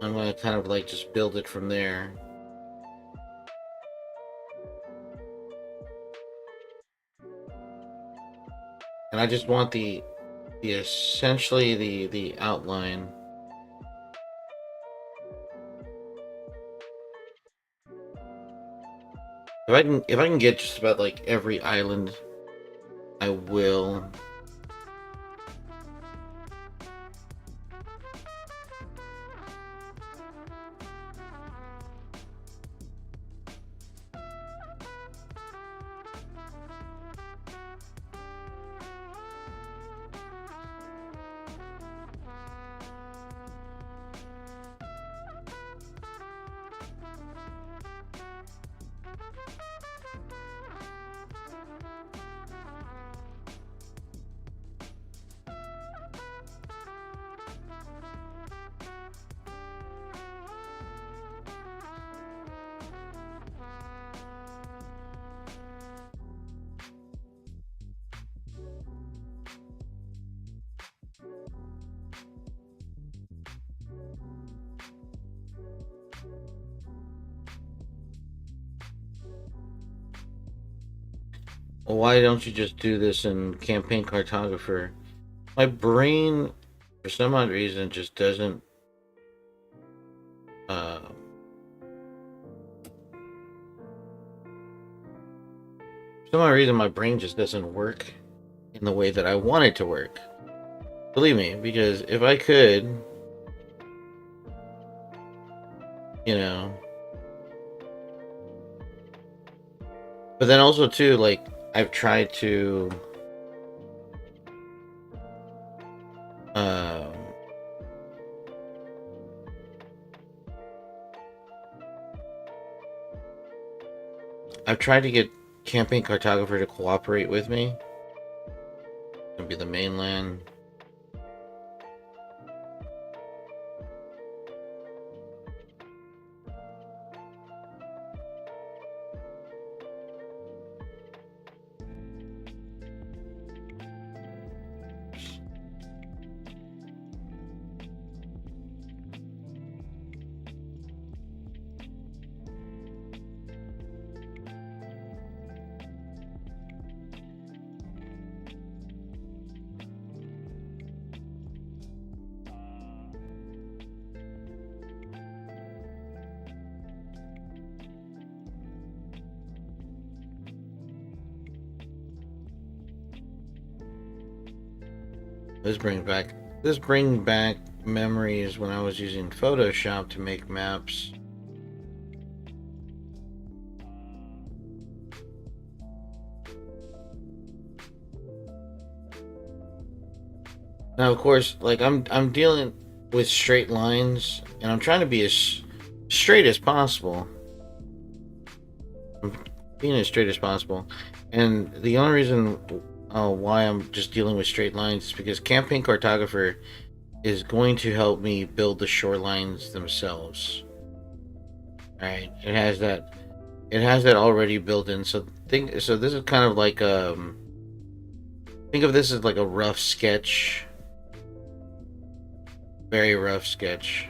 I'm gonna kind of like just build it from there. And I just want the essentially the outline. If I can get just about like every island, I will. Well, why don't you just do this in campaign cartographer? My brain, for some odd reason, just doesn't. Uh, for some odd reason, my brain just doesn't work in the way that I want it to work. Believe me, because if I could, you know. But then also too, like I've tried to. Um, I've tried to get campaign cartographer to cooperate with me. It's gonna be the mainland. This bring back memories when I was using Photoshop to make maps. Now, of course, like I'm dealing with straight lines, and I'm trying to be as straight as possible. I'm being as straight as possible, and the only reason why I'm just dealing with straight lines is because campaign cartographer is going to help me build the shorelines themselves. All right, it has that. It has that already built in. So this is kind of like think of this as like a rough sketch, very rough sketch.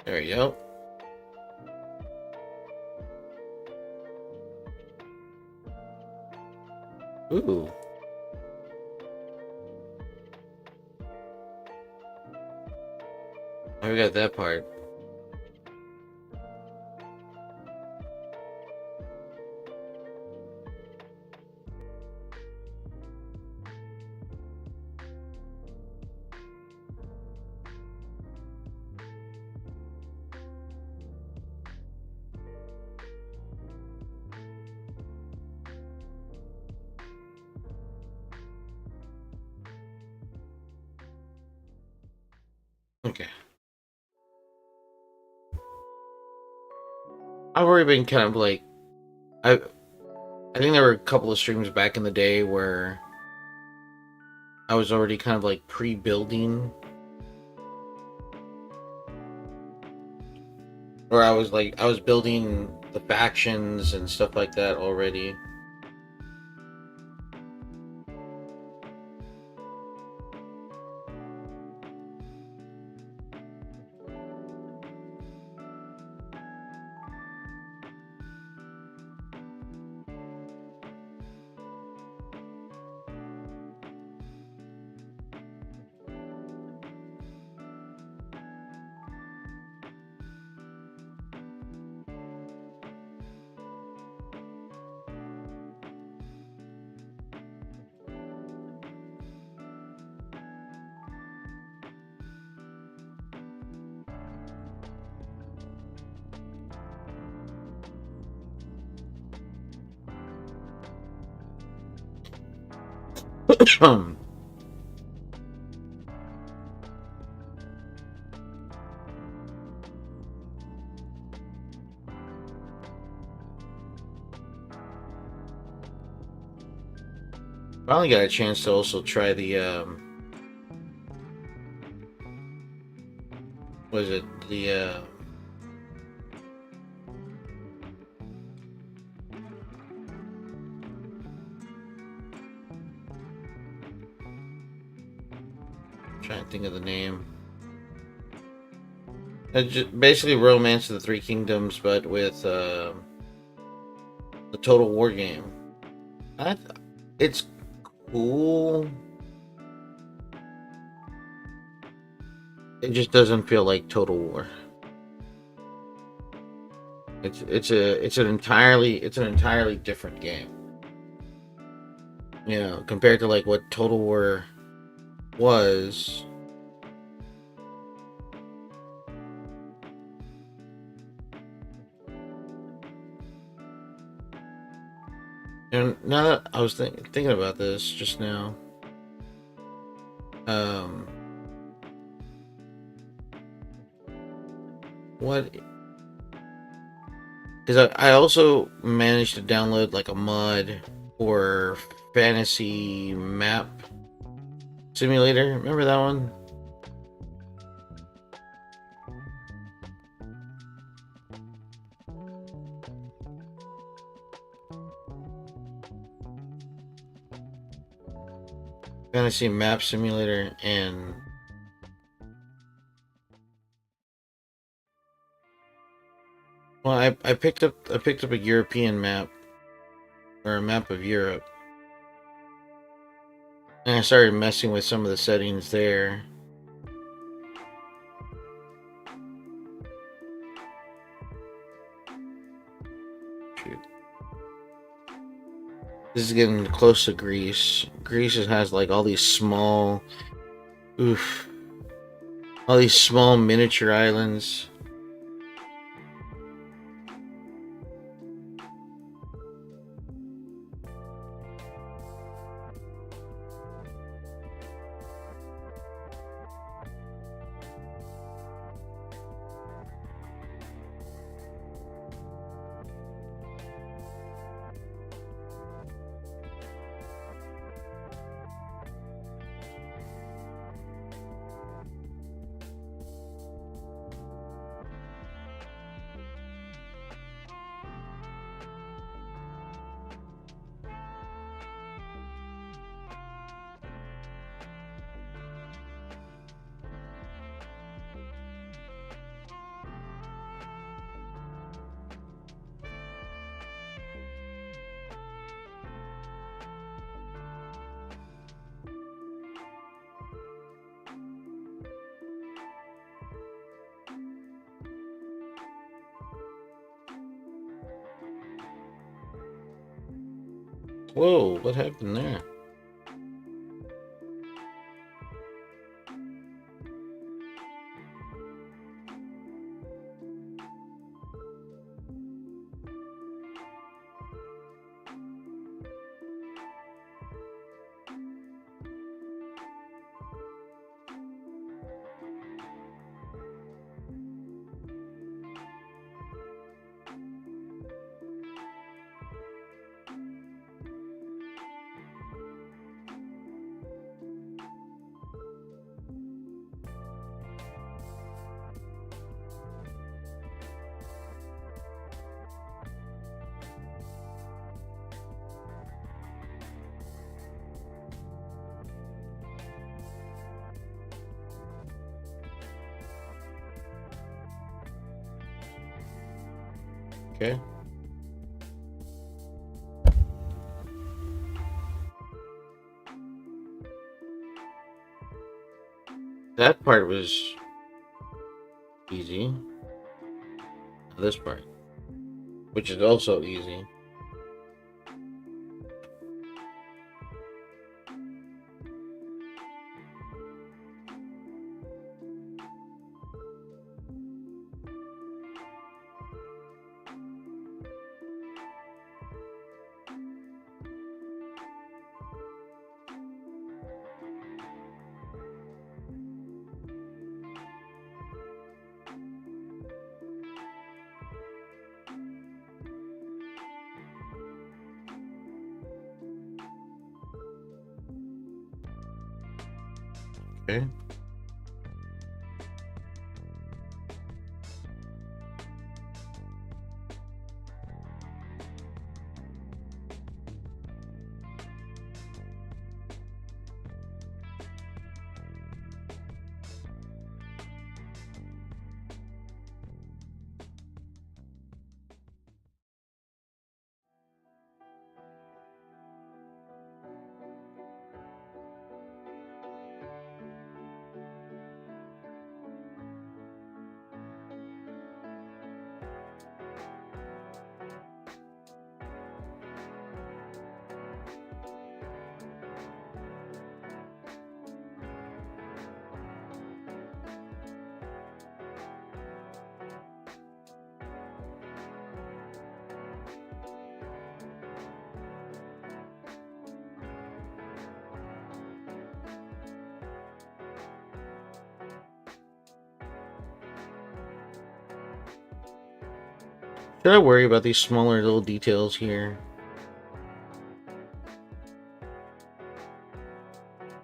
There you go. Ooh. I got that part. Okay. I've already been kind of like I think there were a couple of streams back in the day where I was already kind of like pre-building, or I was building the factions and stuff like that already. Finally got a chance to also try the was it the trying to think of the name. Basically Romance of the Three Kingdoms, but with the Total War game. It's cool. It just doesn't feel like Total War. It's an entirely different game. You know, compared to like what Total War was. And now that I was thinking about this just now, what? Because I also managed to download like a mod for Fantasy Map Simulator. Remember that one? Fantasy Map Simulator, and well, I picked up a European map, or a map of Europe, and I started messing with some of the settings there. Shoot. This is getting close to Greece. Greece has like all these small, all these small miniature islands. Whoa, what happened there? Okay. That part was easy. This part, which is also easy. Okay. Should I worry about these smaller little details here?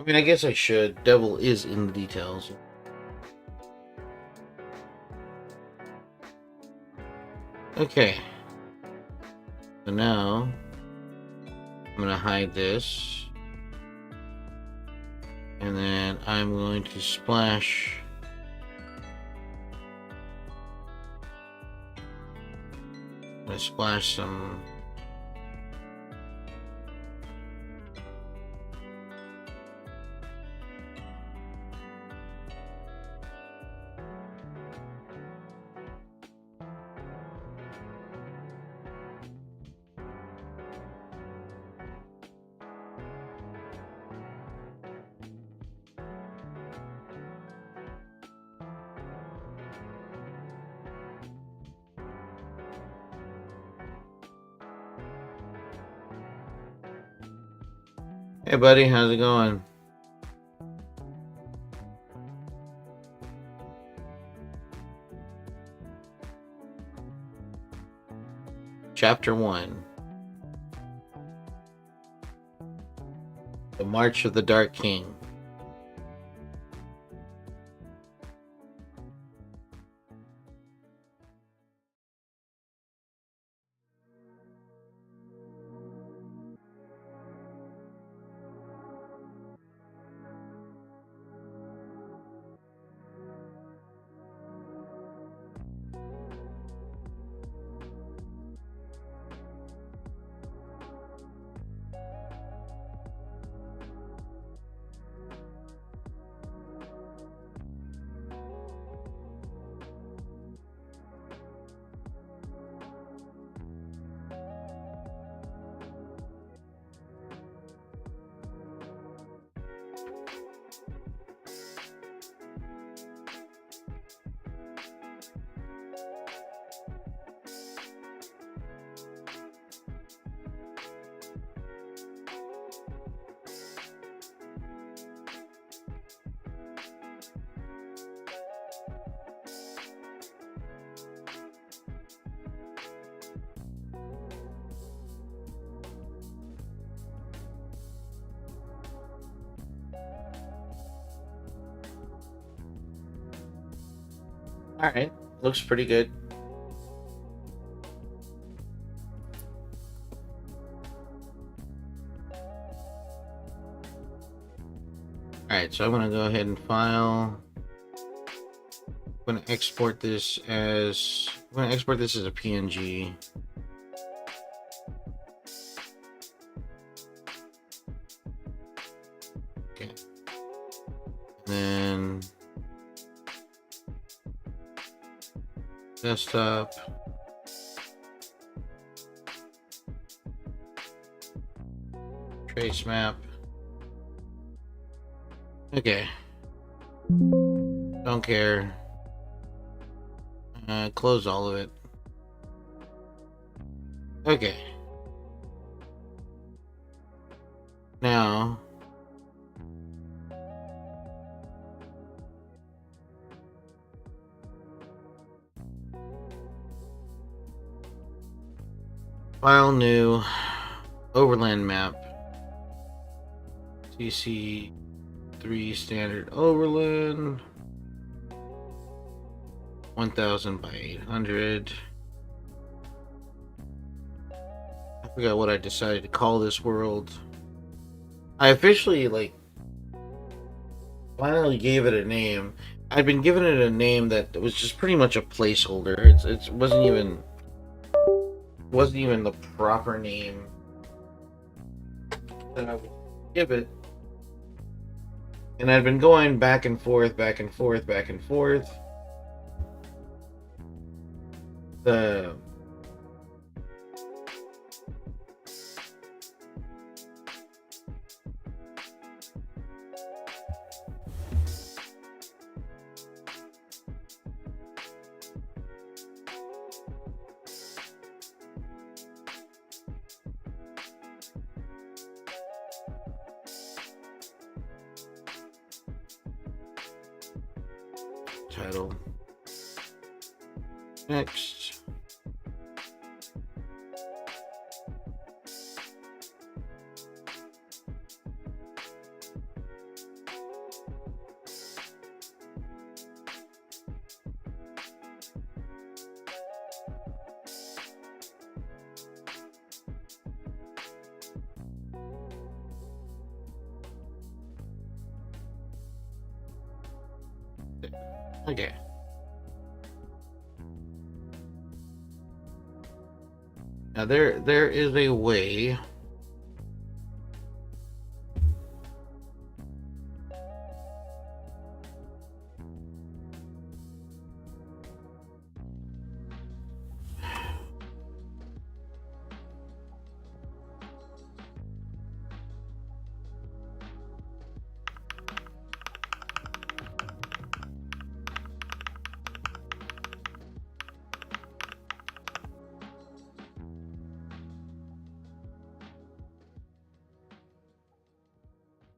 I mean, I guess I should. Devil is in the details. Okay. So now, I'm going to hide this. And then I'm going to splash. I'm going to splash some. Hey buddy, how's it going? Chapter 1. The March of the Dark King. Alright, looks pretty good. Alright, so I'm going to go ahead and file. I'm going to export this as a PNG. Okay. Then desktop. Trace map. Okay. Don't care. Close all of it. Okay. Now. File new. Overland map. CC 3 standard overland. 1000 by 800. I forgot what I decided to call this world. I officially finally gave it a name. I'd been giving it a name that was just pretty much a placeholder. It wasn't even the proper name that I would give it. And I'd been going back and forth. The title. Next. Okay. Now there is a way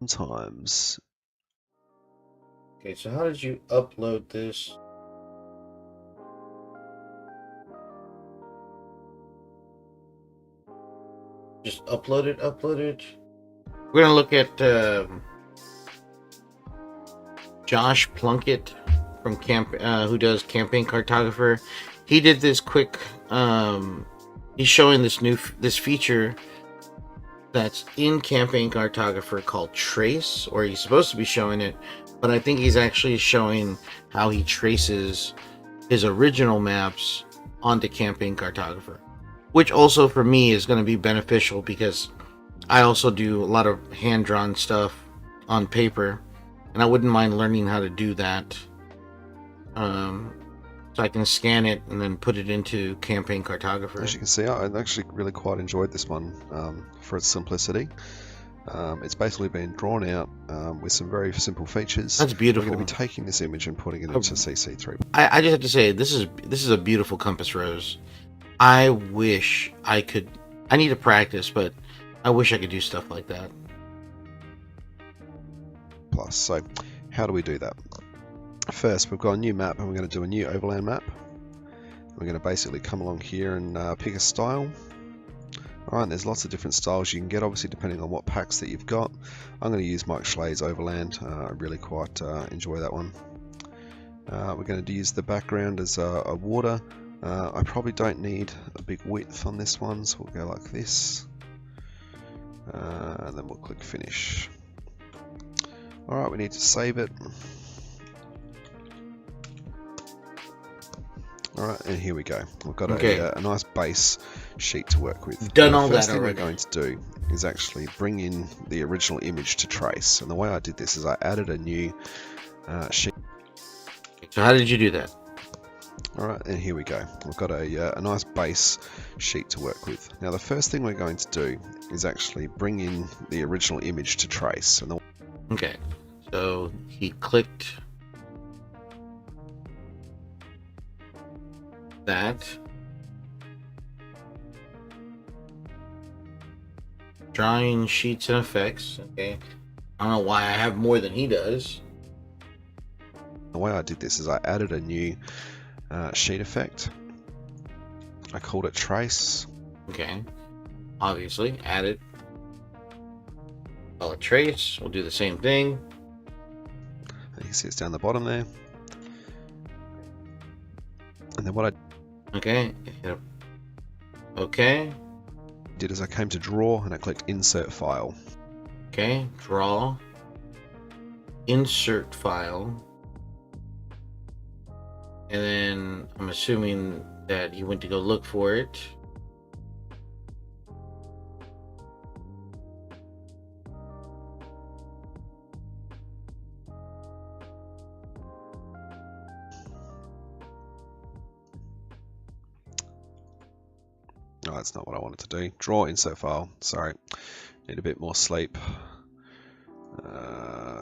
sometimes. Okay, so how did you upload this? Just upload it. We're gonna look at Josh Plunkett from who does Campaign Cartographer. He did this quick. He's showing this feature that's in Campaign Cartographer called Trace, or he's supposed to be showing it, but I think he's actually showing how he traces his original maps onto Campaign Cartographer, which also for me is going to be beneficial because I also do a lot of hand-drawn stuff on paper, and I wouldn't mind learning how to do that. So I can scan it and then put it into Campaign Cartographer. As you can see, I actually really quite enjoyed this one for its simplicity. It's basically been drawn out with some very simple features. That's beautiful. We're going to be taking this image and putting it into CC3. I just have to say, this is a beautiful compass rose. I wish I could. I need to practice, but I wish I could do stuff like that. Plus, so how do we do that? First, we've got a new map, and we're going to do a new overland map. We're going to basically come along here and pick a style. Alright, there's lots of different styles you can get, obviously depending on what packs that you've got. I'm going to use Mike Schlade's Overland. I really quite enjoy that one. We're going to use the background as a water. I probably don't need a big width on this one, so we'll go like this. And then we'll click finish. Alright, we need to save it. Alright, and here we go. We've got a nice base sheet to work with. Done all that already. The first thing we're going to do is actually bring in the original image to trace. And the way I did this is I added a new sheet. So how did you do that? Alright, and here we go. We've got a nice base sheet to work with. Now the first thing we're going to do is actually bring in the original image to trace. And okay, so he clicked that. Drawing sheets and effects. Okay, I don't know why I have more than he does. The way I did this is I added a new sheet effect. I called it trace. Okay, obviously add it. Call it trace. We'll do the same thing. can see it's down the bottom there. And then what I Okay. Okay. did is I came to draw and I clicked insert file. Okay. Draw. Insert file. And then I'm assuming that you went to go look for it. Oh, that's not what I wanted to do. Draw insert file. Sorry. Need a bit more sleep.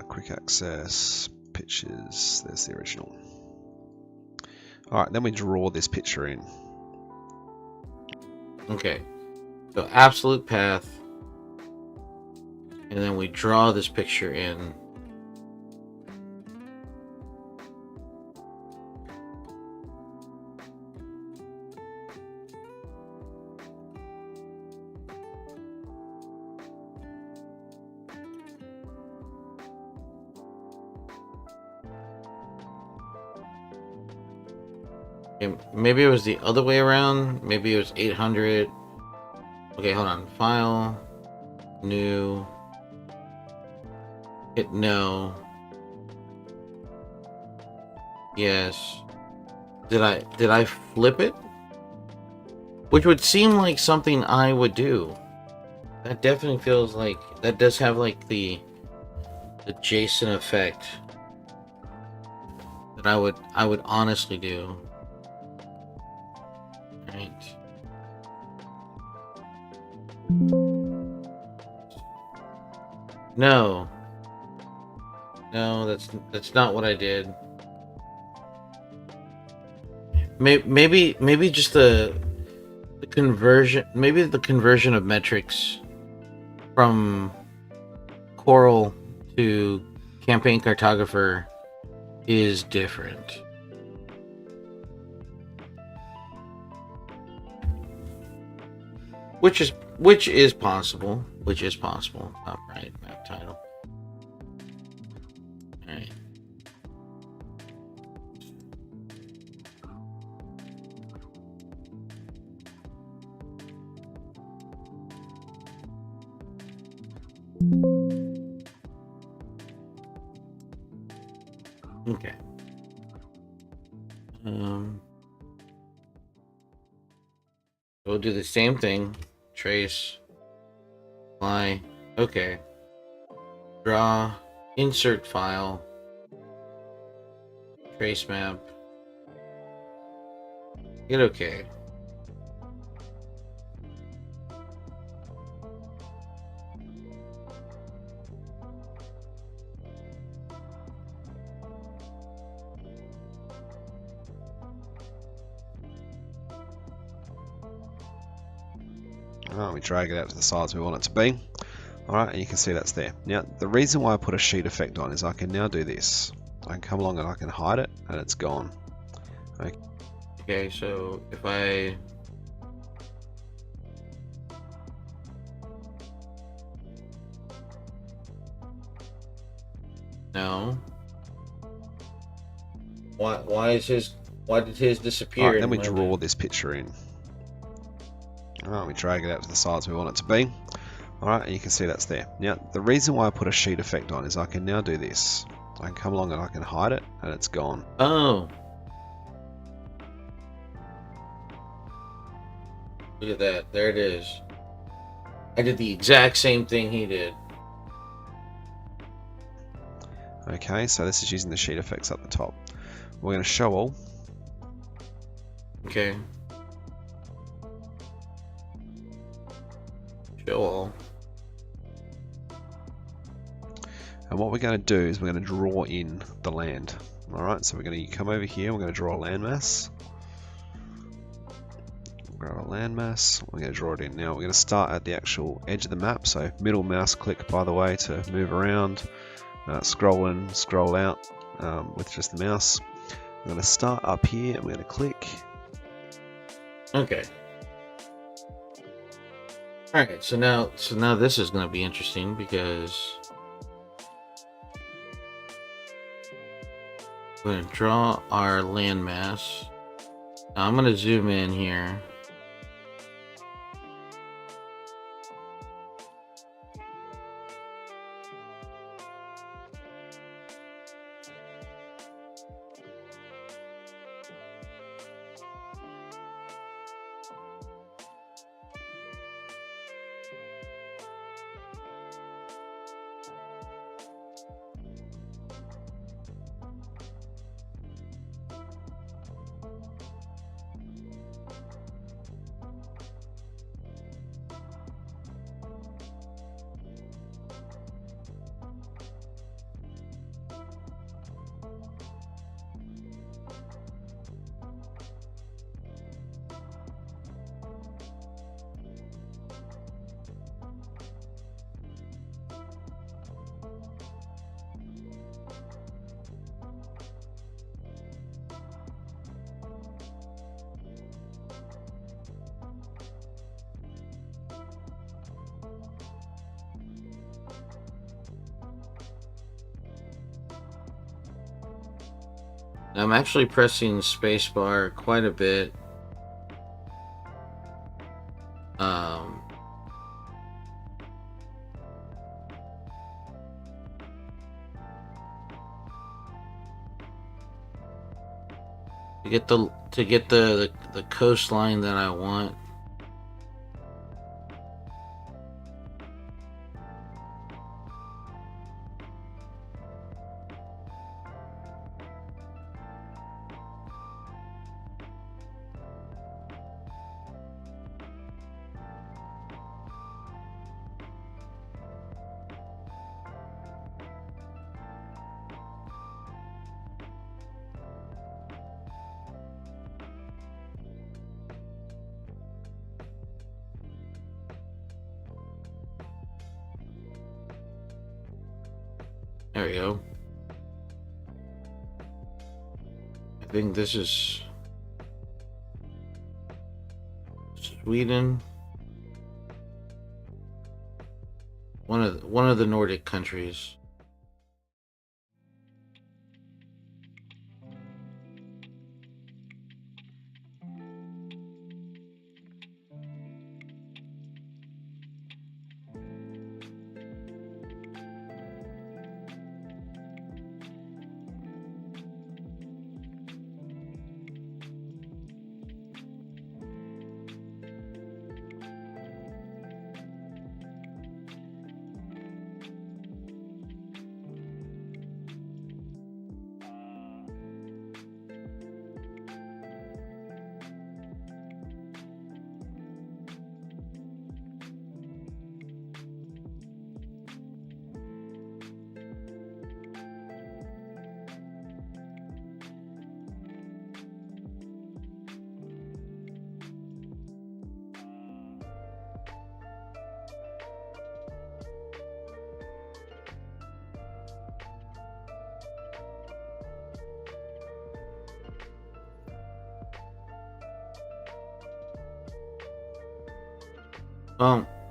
Quick access. Pictures. There's the original. Alright, then we draw this picture in. Okay. So absolute path. And then we draw this picture in. Okay, maybe it was the other way around. Maybe it was 800. Okay, hold on. File. New. Hit no. Yes. Did I flip it? Which would seem like something I would do. That definitely feels like that does have like the Jason effect that I would honestly do. Right. No. No, that's not what I did. Maybe just the conversion, maybe the conversion of metrics from Coral to Campaign Cartographer is different. Which is possible. Which is possible. Top right, map title. Alright. Okay. We'll do the same thing. Trace. Apply. Okay. Draw. Insert file. Trace map. Hit OK. Alright, we drag it out to the size we want it to be. Alright, and you can see that's there. Now, the reason why I put a sheet effect on is I can now do this. I can come along and I can hide it, and it's gone. Okay, so if I... No. Why did his disappear? Alright, then we draw this picture in. Alright, we drag it out to the size we want it to be. Alright, and you can see that's there. Now, the reason why I put a sheet effect on is I can now do this. I can come along and I can hide it, and it's gone. Oh. Look at that. There it is. I did the exact same thing he did. Okay, so this is using the sheet effects up the top. We're going to show all. Okay. Show all. And what we're going to do is we're going to draw in the land. Alright, so we're going to come over here, we're going to draw a landmass. Grab a landmass, we're going to draw it in. Now we're going to start at the actual edge of the map, so middle mouse click, by the way, to move around. Scroll in, scroll out with just the mouse. I'm going to start up here and we're going to click. Okay. Alright, so now this is going to be interesting because We're going to draw our landmass. Now I'm going to zoom in here. I'm actually pressing spacebar quite a bit. To get the coastline that I want. There we go. I think this is Sweden. One of the Nordic countries.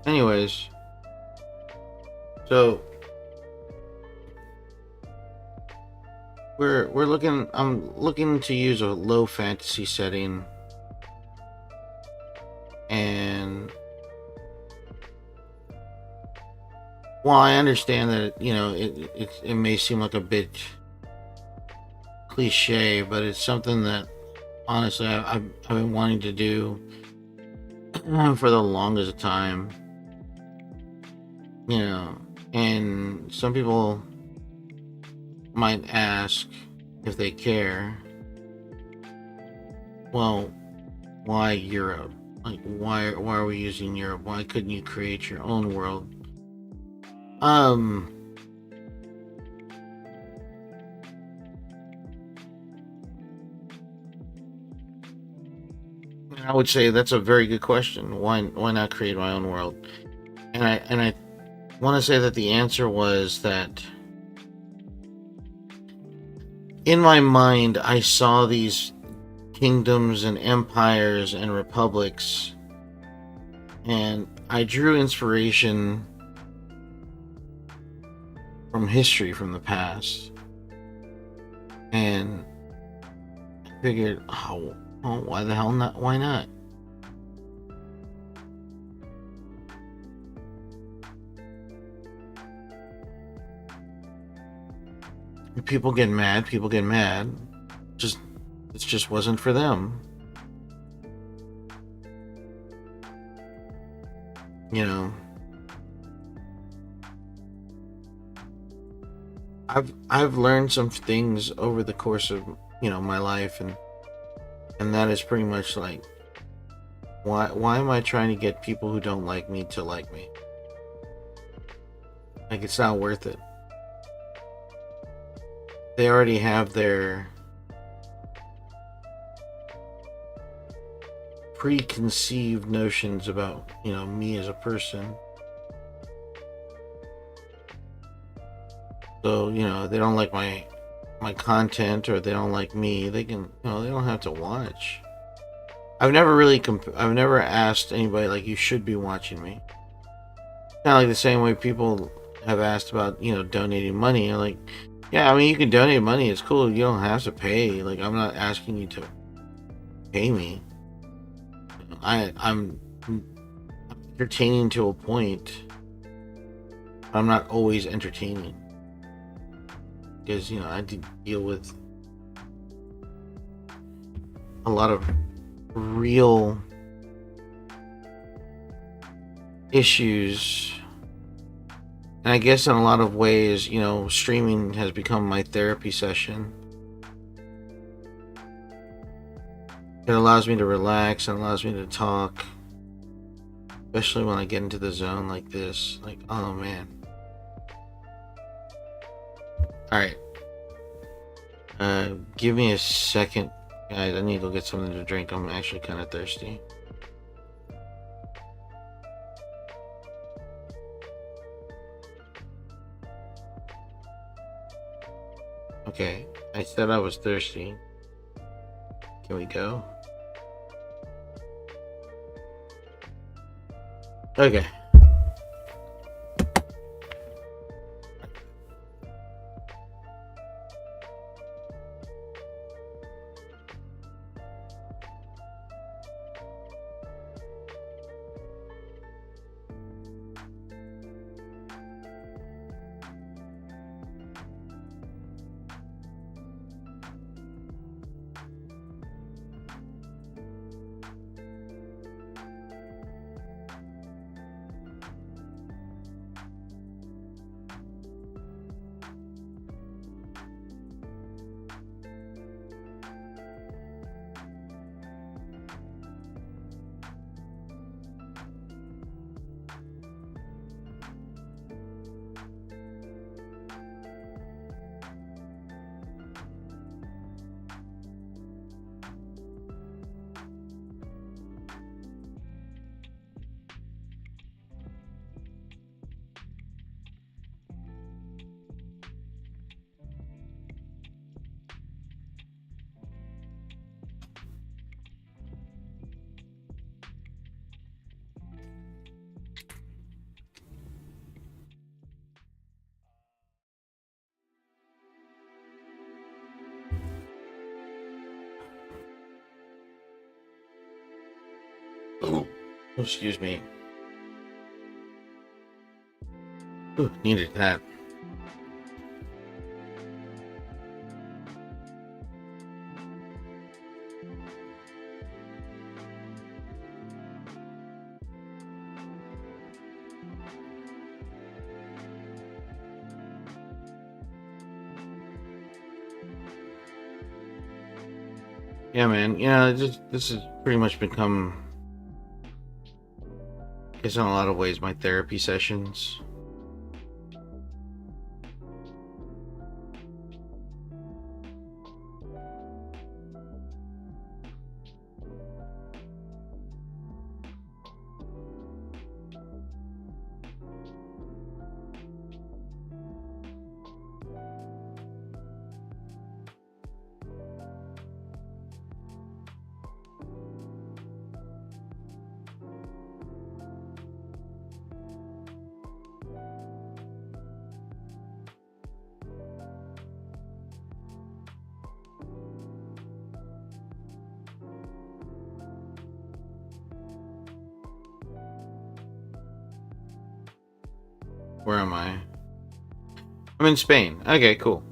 Anyways, so we're looking. I'm looking to use a low fantasy setting, and while I understand that it may seem like a bit cliche, but it's something that honestly I've been wanting to do for the longest time. And some people might ask if they care, well, why Europe? Like, why are we using Europe? Why couldn't you create your own world? I would say that's a very good question. Why not create my own world? And I want to say that the answer was that in my mind I saw these kingdoms and empires and republics, and I drew inspiration from history from the past. And I figured, why the hell not? Why not? People get mad. People get mad. It just wasn't for them. You know, I've learned some things over the course of my life, and that is pretty much like, why am I trying to get people who don't like me to like me? Like, it's not worth it. They already have their preconceived notions about me as a person. So they don't like my content, or they don't like me, they can they don't have to watch. I've never really I've never asked anybody like, you should be watching me. Kind of like the same way people have asked about donating money. I'm like, yeah, I mean, you can donate money, it's cool, you don't have to pay. Like, I'm not asking you to pay me. I'm entertaining to a point. I'm not always entertaining, because I deal with a lot of real issues, and I guess in a lot of ways, streaming has become my therapy session. It allows me to relax and allows me to talk, especially when I get into the zone like this. Like, oh man. Alright. Give me a second, guys. I need to go get something to drink. I'm actually kind of thirsty. Okay, I said I was thirsty. Can we go? Okay. Oh, excuse me. Ooh, needed that. Yeah, man. This has pretty much become, I guess, in a lot of ways, my therapy sessions. Where am I? I'm in Spain. Okay, cool.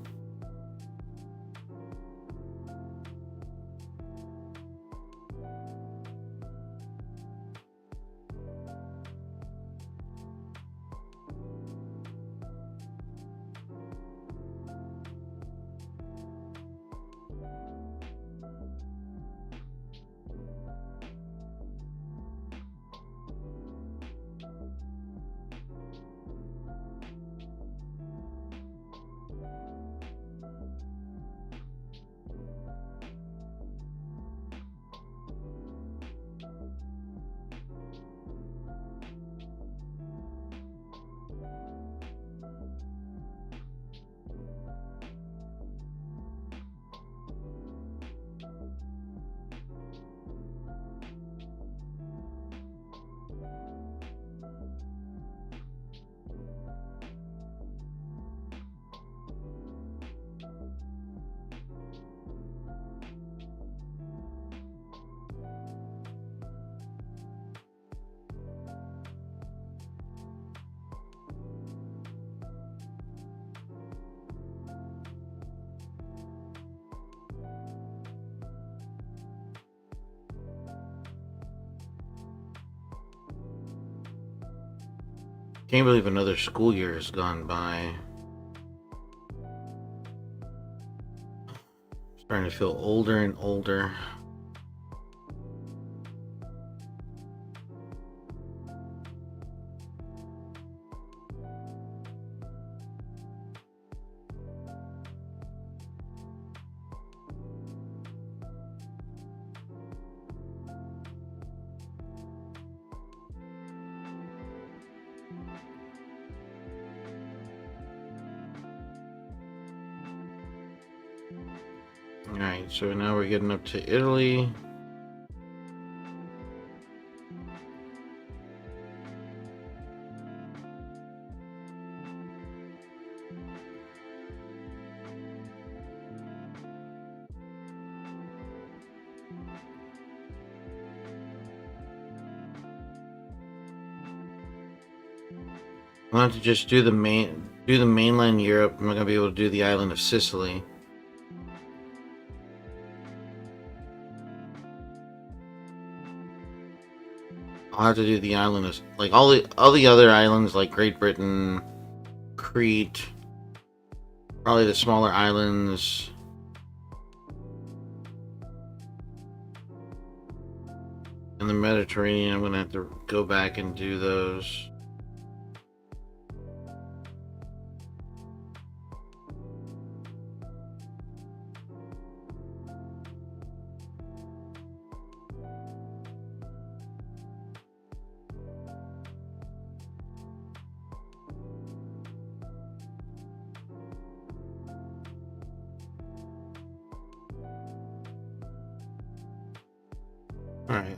Can't believe another school year has gone by. Starting to feel older and older. Alright, so now we're getting up to Italy. I'll have to just do the mainland Europe. I'm not gonna be able to do the island of Sicily. I'll have to do the island of like all the other islands like Great Britain, Crete, probably the smaller islands. In the Mediterranean, I'm gonna have to go back and do those. Alright.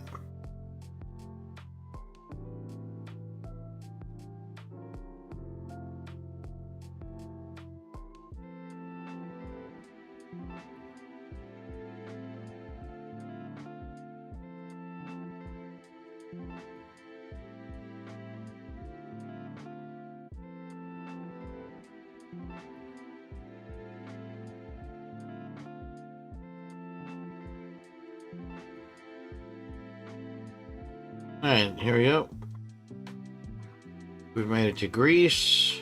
Alright, here we go. We've made it to Greece.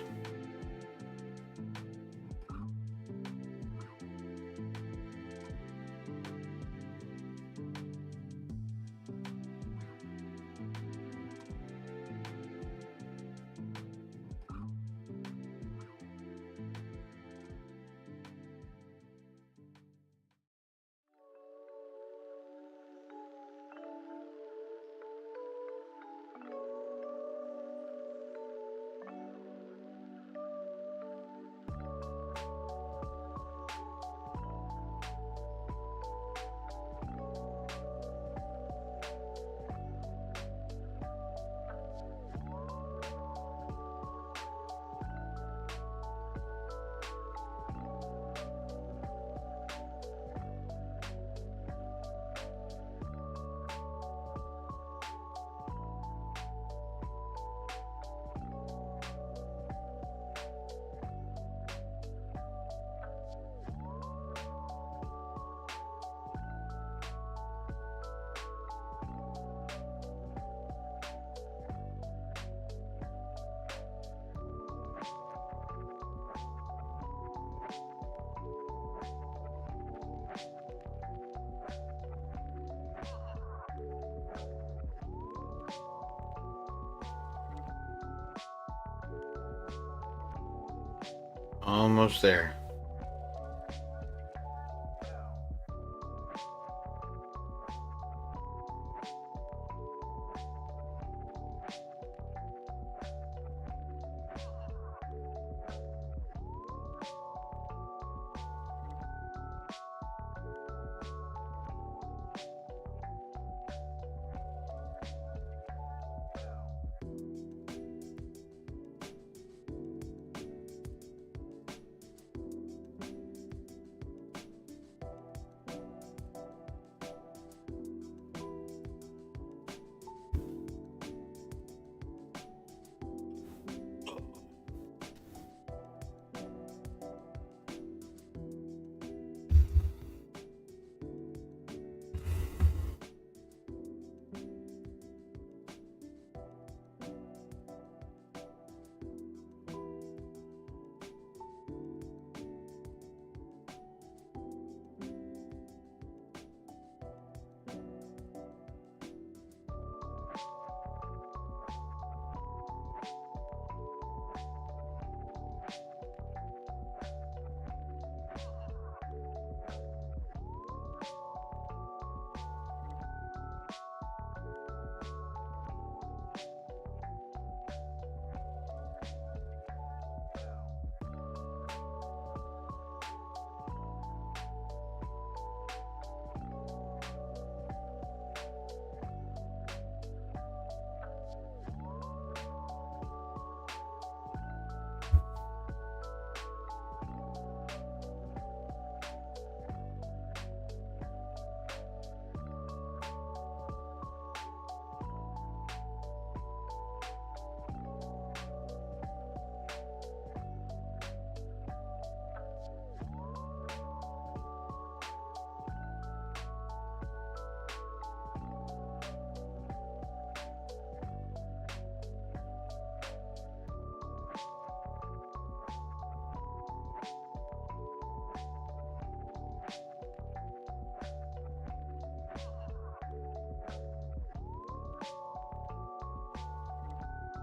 Almost there.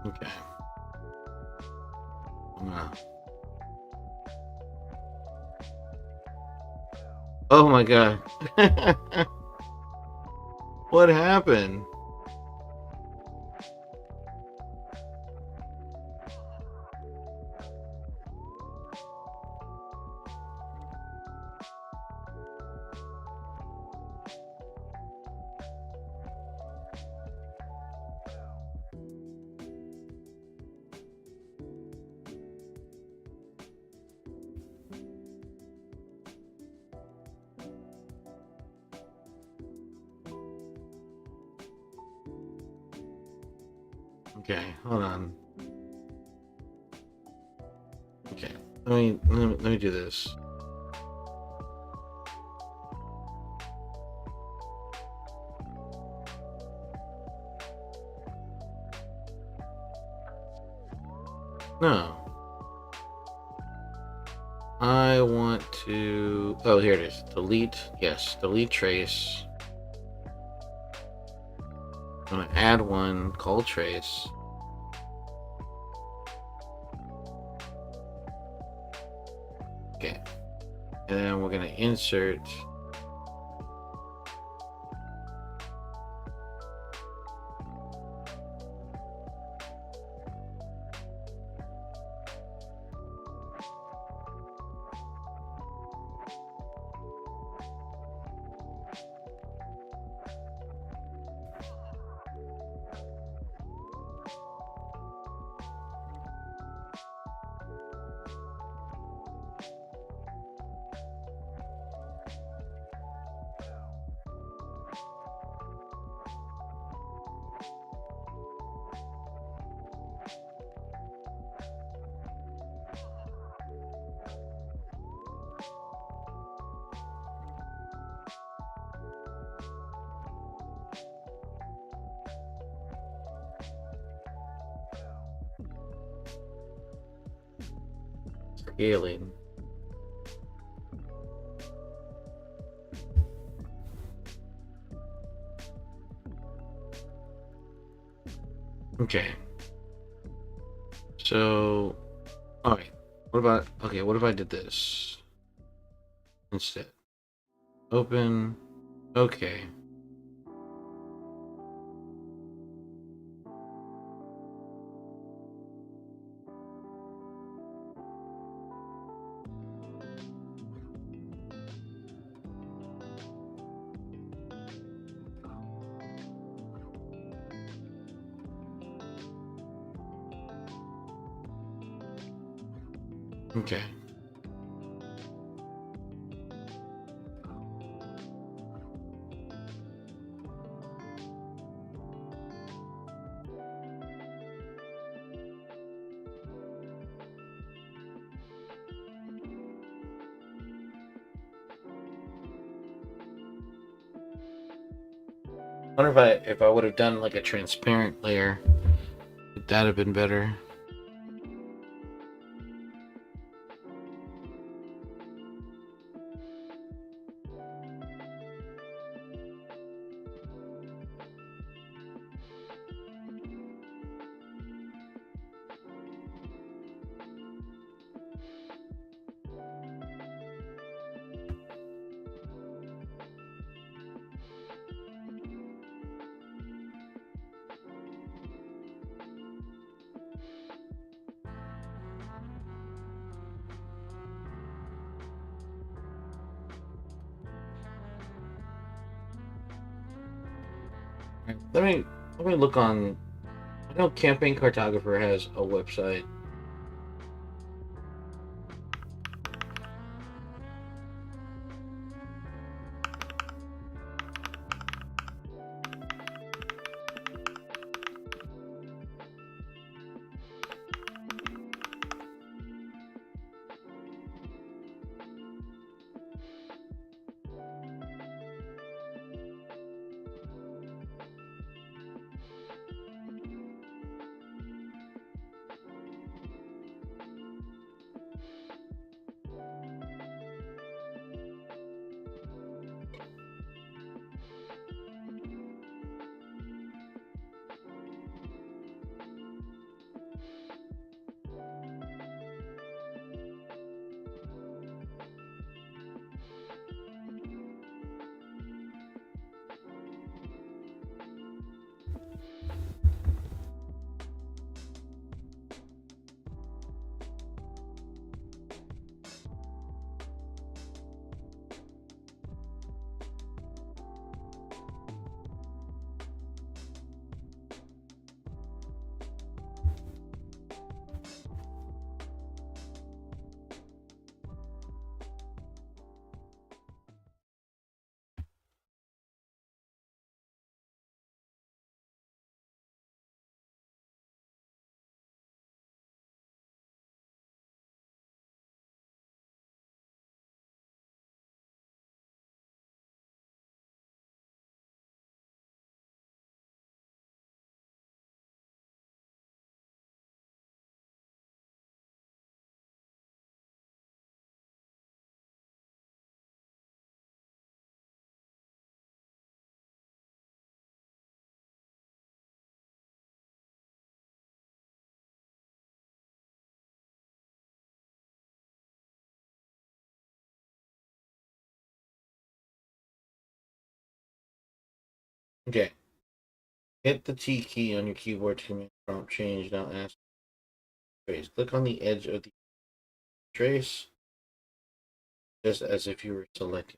Okay. Oh my god. What happened? Okay, hold on. Okay, let me do this. No. I want to... Oh, here it is. Delete. Yes, delete trace. I'm going to add one called trace. Okay. And then we're going to insert... scaling. Okay. So, all right. What about, okay, what if I did this instead? Open. Okay. Okay. I wonder if I would have done like a transparent layer, would that have been better? Let me look on. I know Campaign Cartographer has a website. Okay. Hit the T key on your keyboard to command prompt change. Now ask trace. Click on the edge of the trace, just as if you were selecting.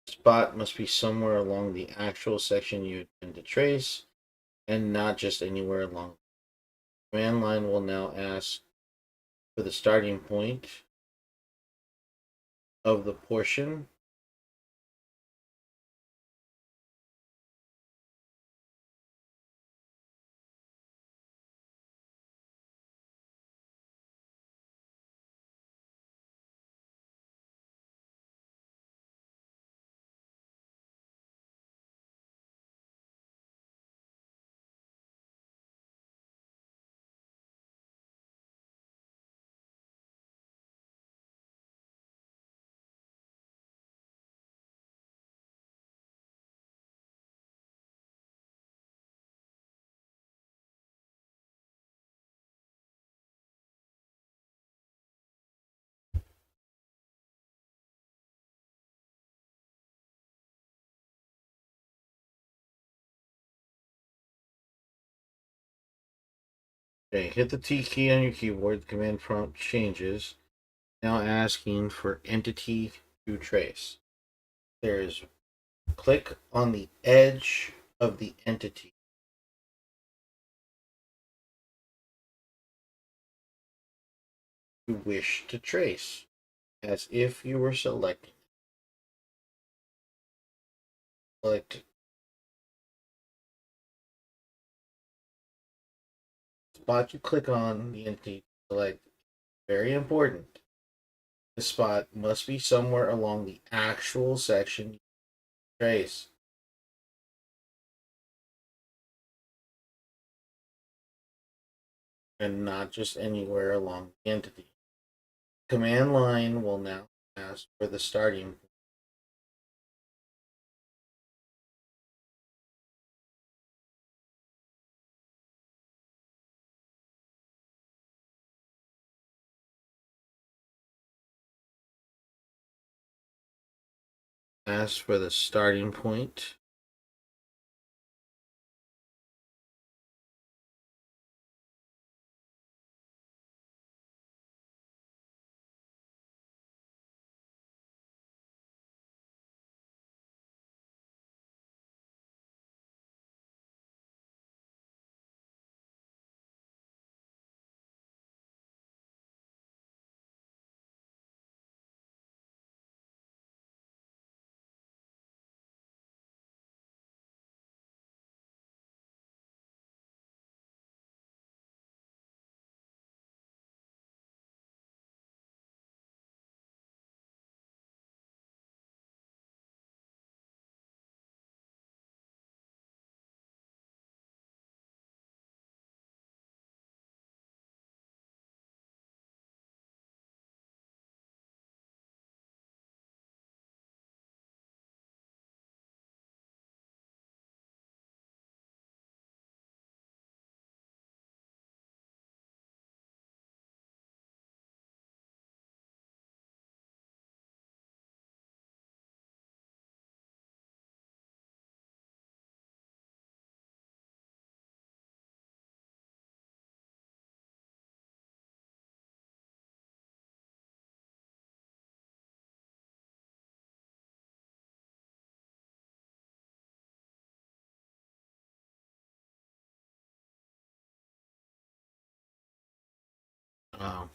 Spot must be somewhere along the actual section you intend to trace, and not just anywhere along. The command line will now ask for the starting point of the portion. Okay, hit the T key on your keyboard. The command prompt changes. Now asking for entity to trace. There's click on the edge of the entity. You wish to trace, as if you were selecting. Select spot you click on the entity. Select. Very important. The spot must be somewhere along the actual section you trace. And not just anywhere along the entity. Command line will now ask for the starting point. Ask for the starting point. Um,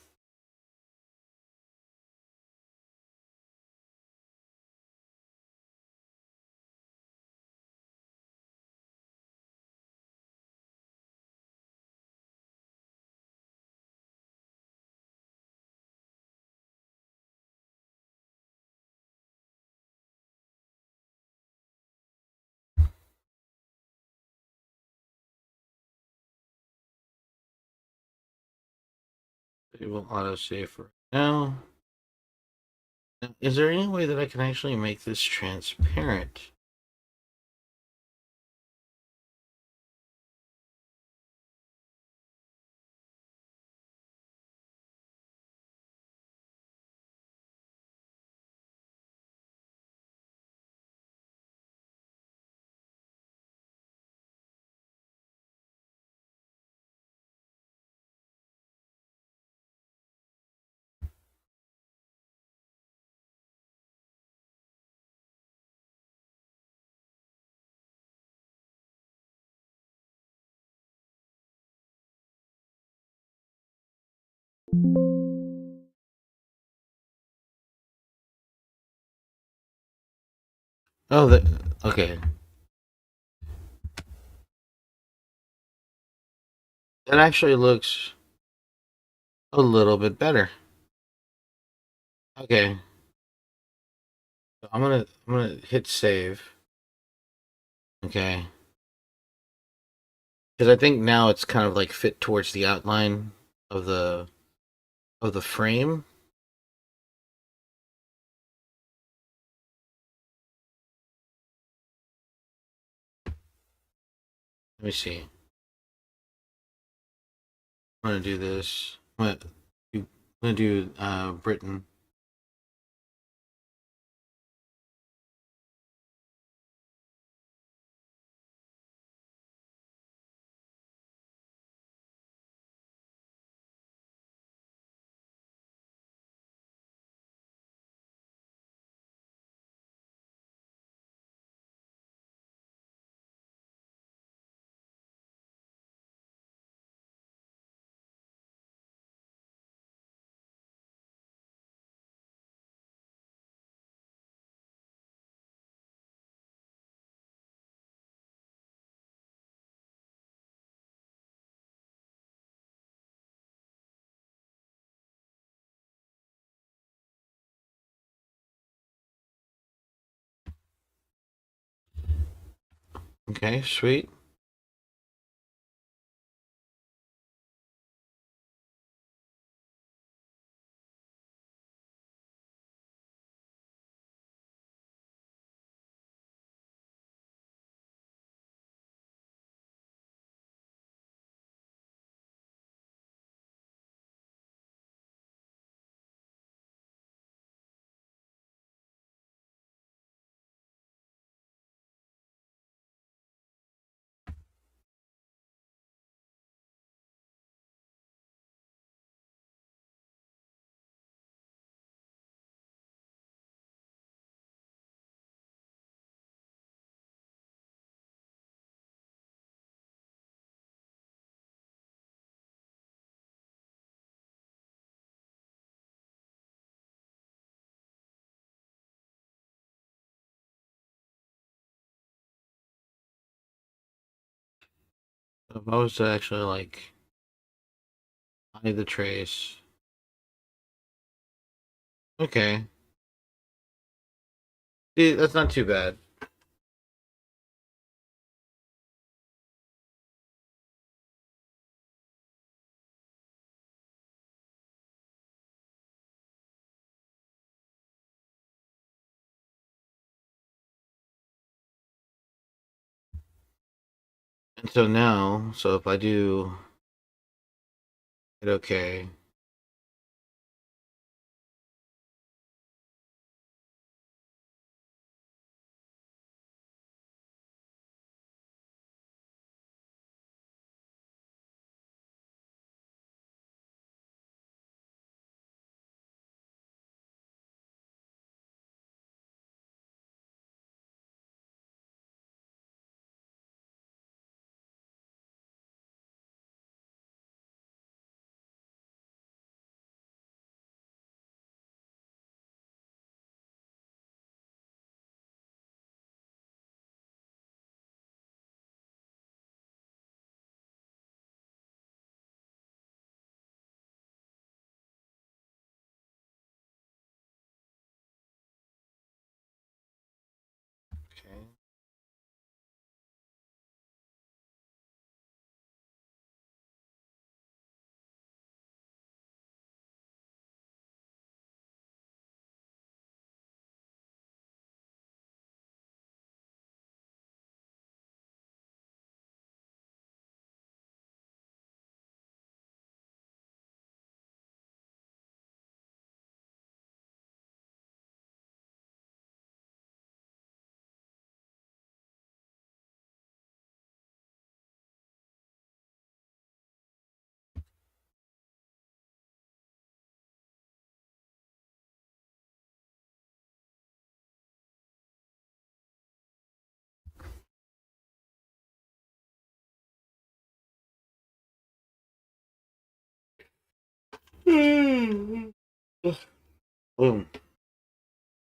it will autosave for now. Is there any way that I can actually make this transparent? Oh, okay. That actually looks a little bit better. Okay, so I'm gonna hit save. Okay, because I think now it's kind of like fit towards the outline of the frame. Let me see. I'm gonna do this. I'm gonna do Britain. Okay, sweet. If I was to actually like hide the trace. Okay. See, that's not too bad. And so now, so if I do hit okay, okay. Boom.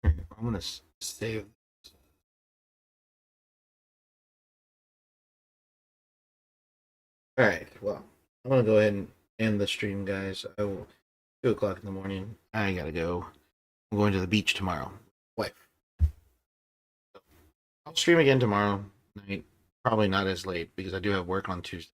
I'm gonna save. All right. Well, I'm gonna go ahead and end the stream, guys. I will 2 o'clock in the morning. I gotta go. I'm going to the beach tomorrow. Wife. I'll stream again tomorrow night. Probably not as late because I do have work on Tuesday.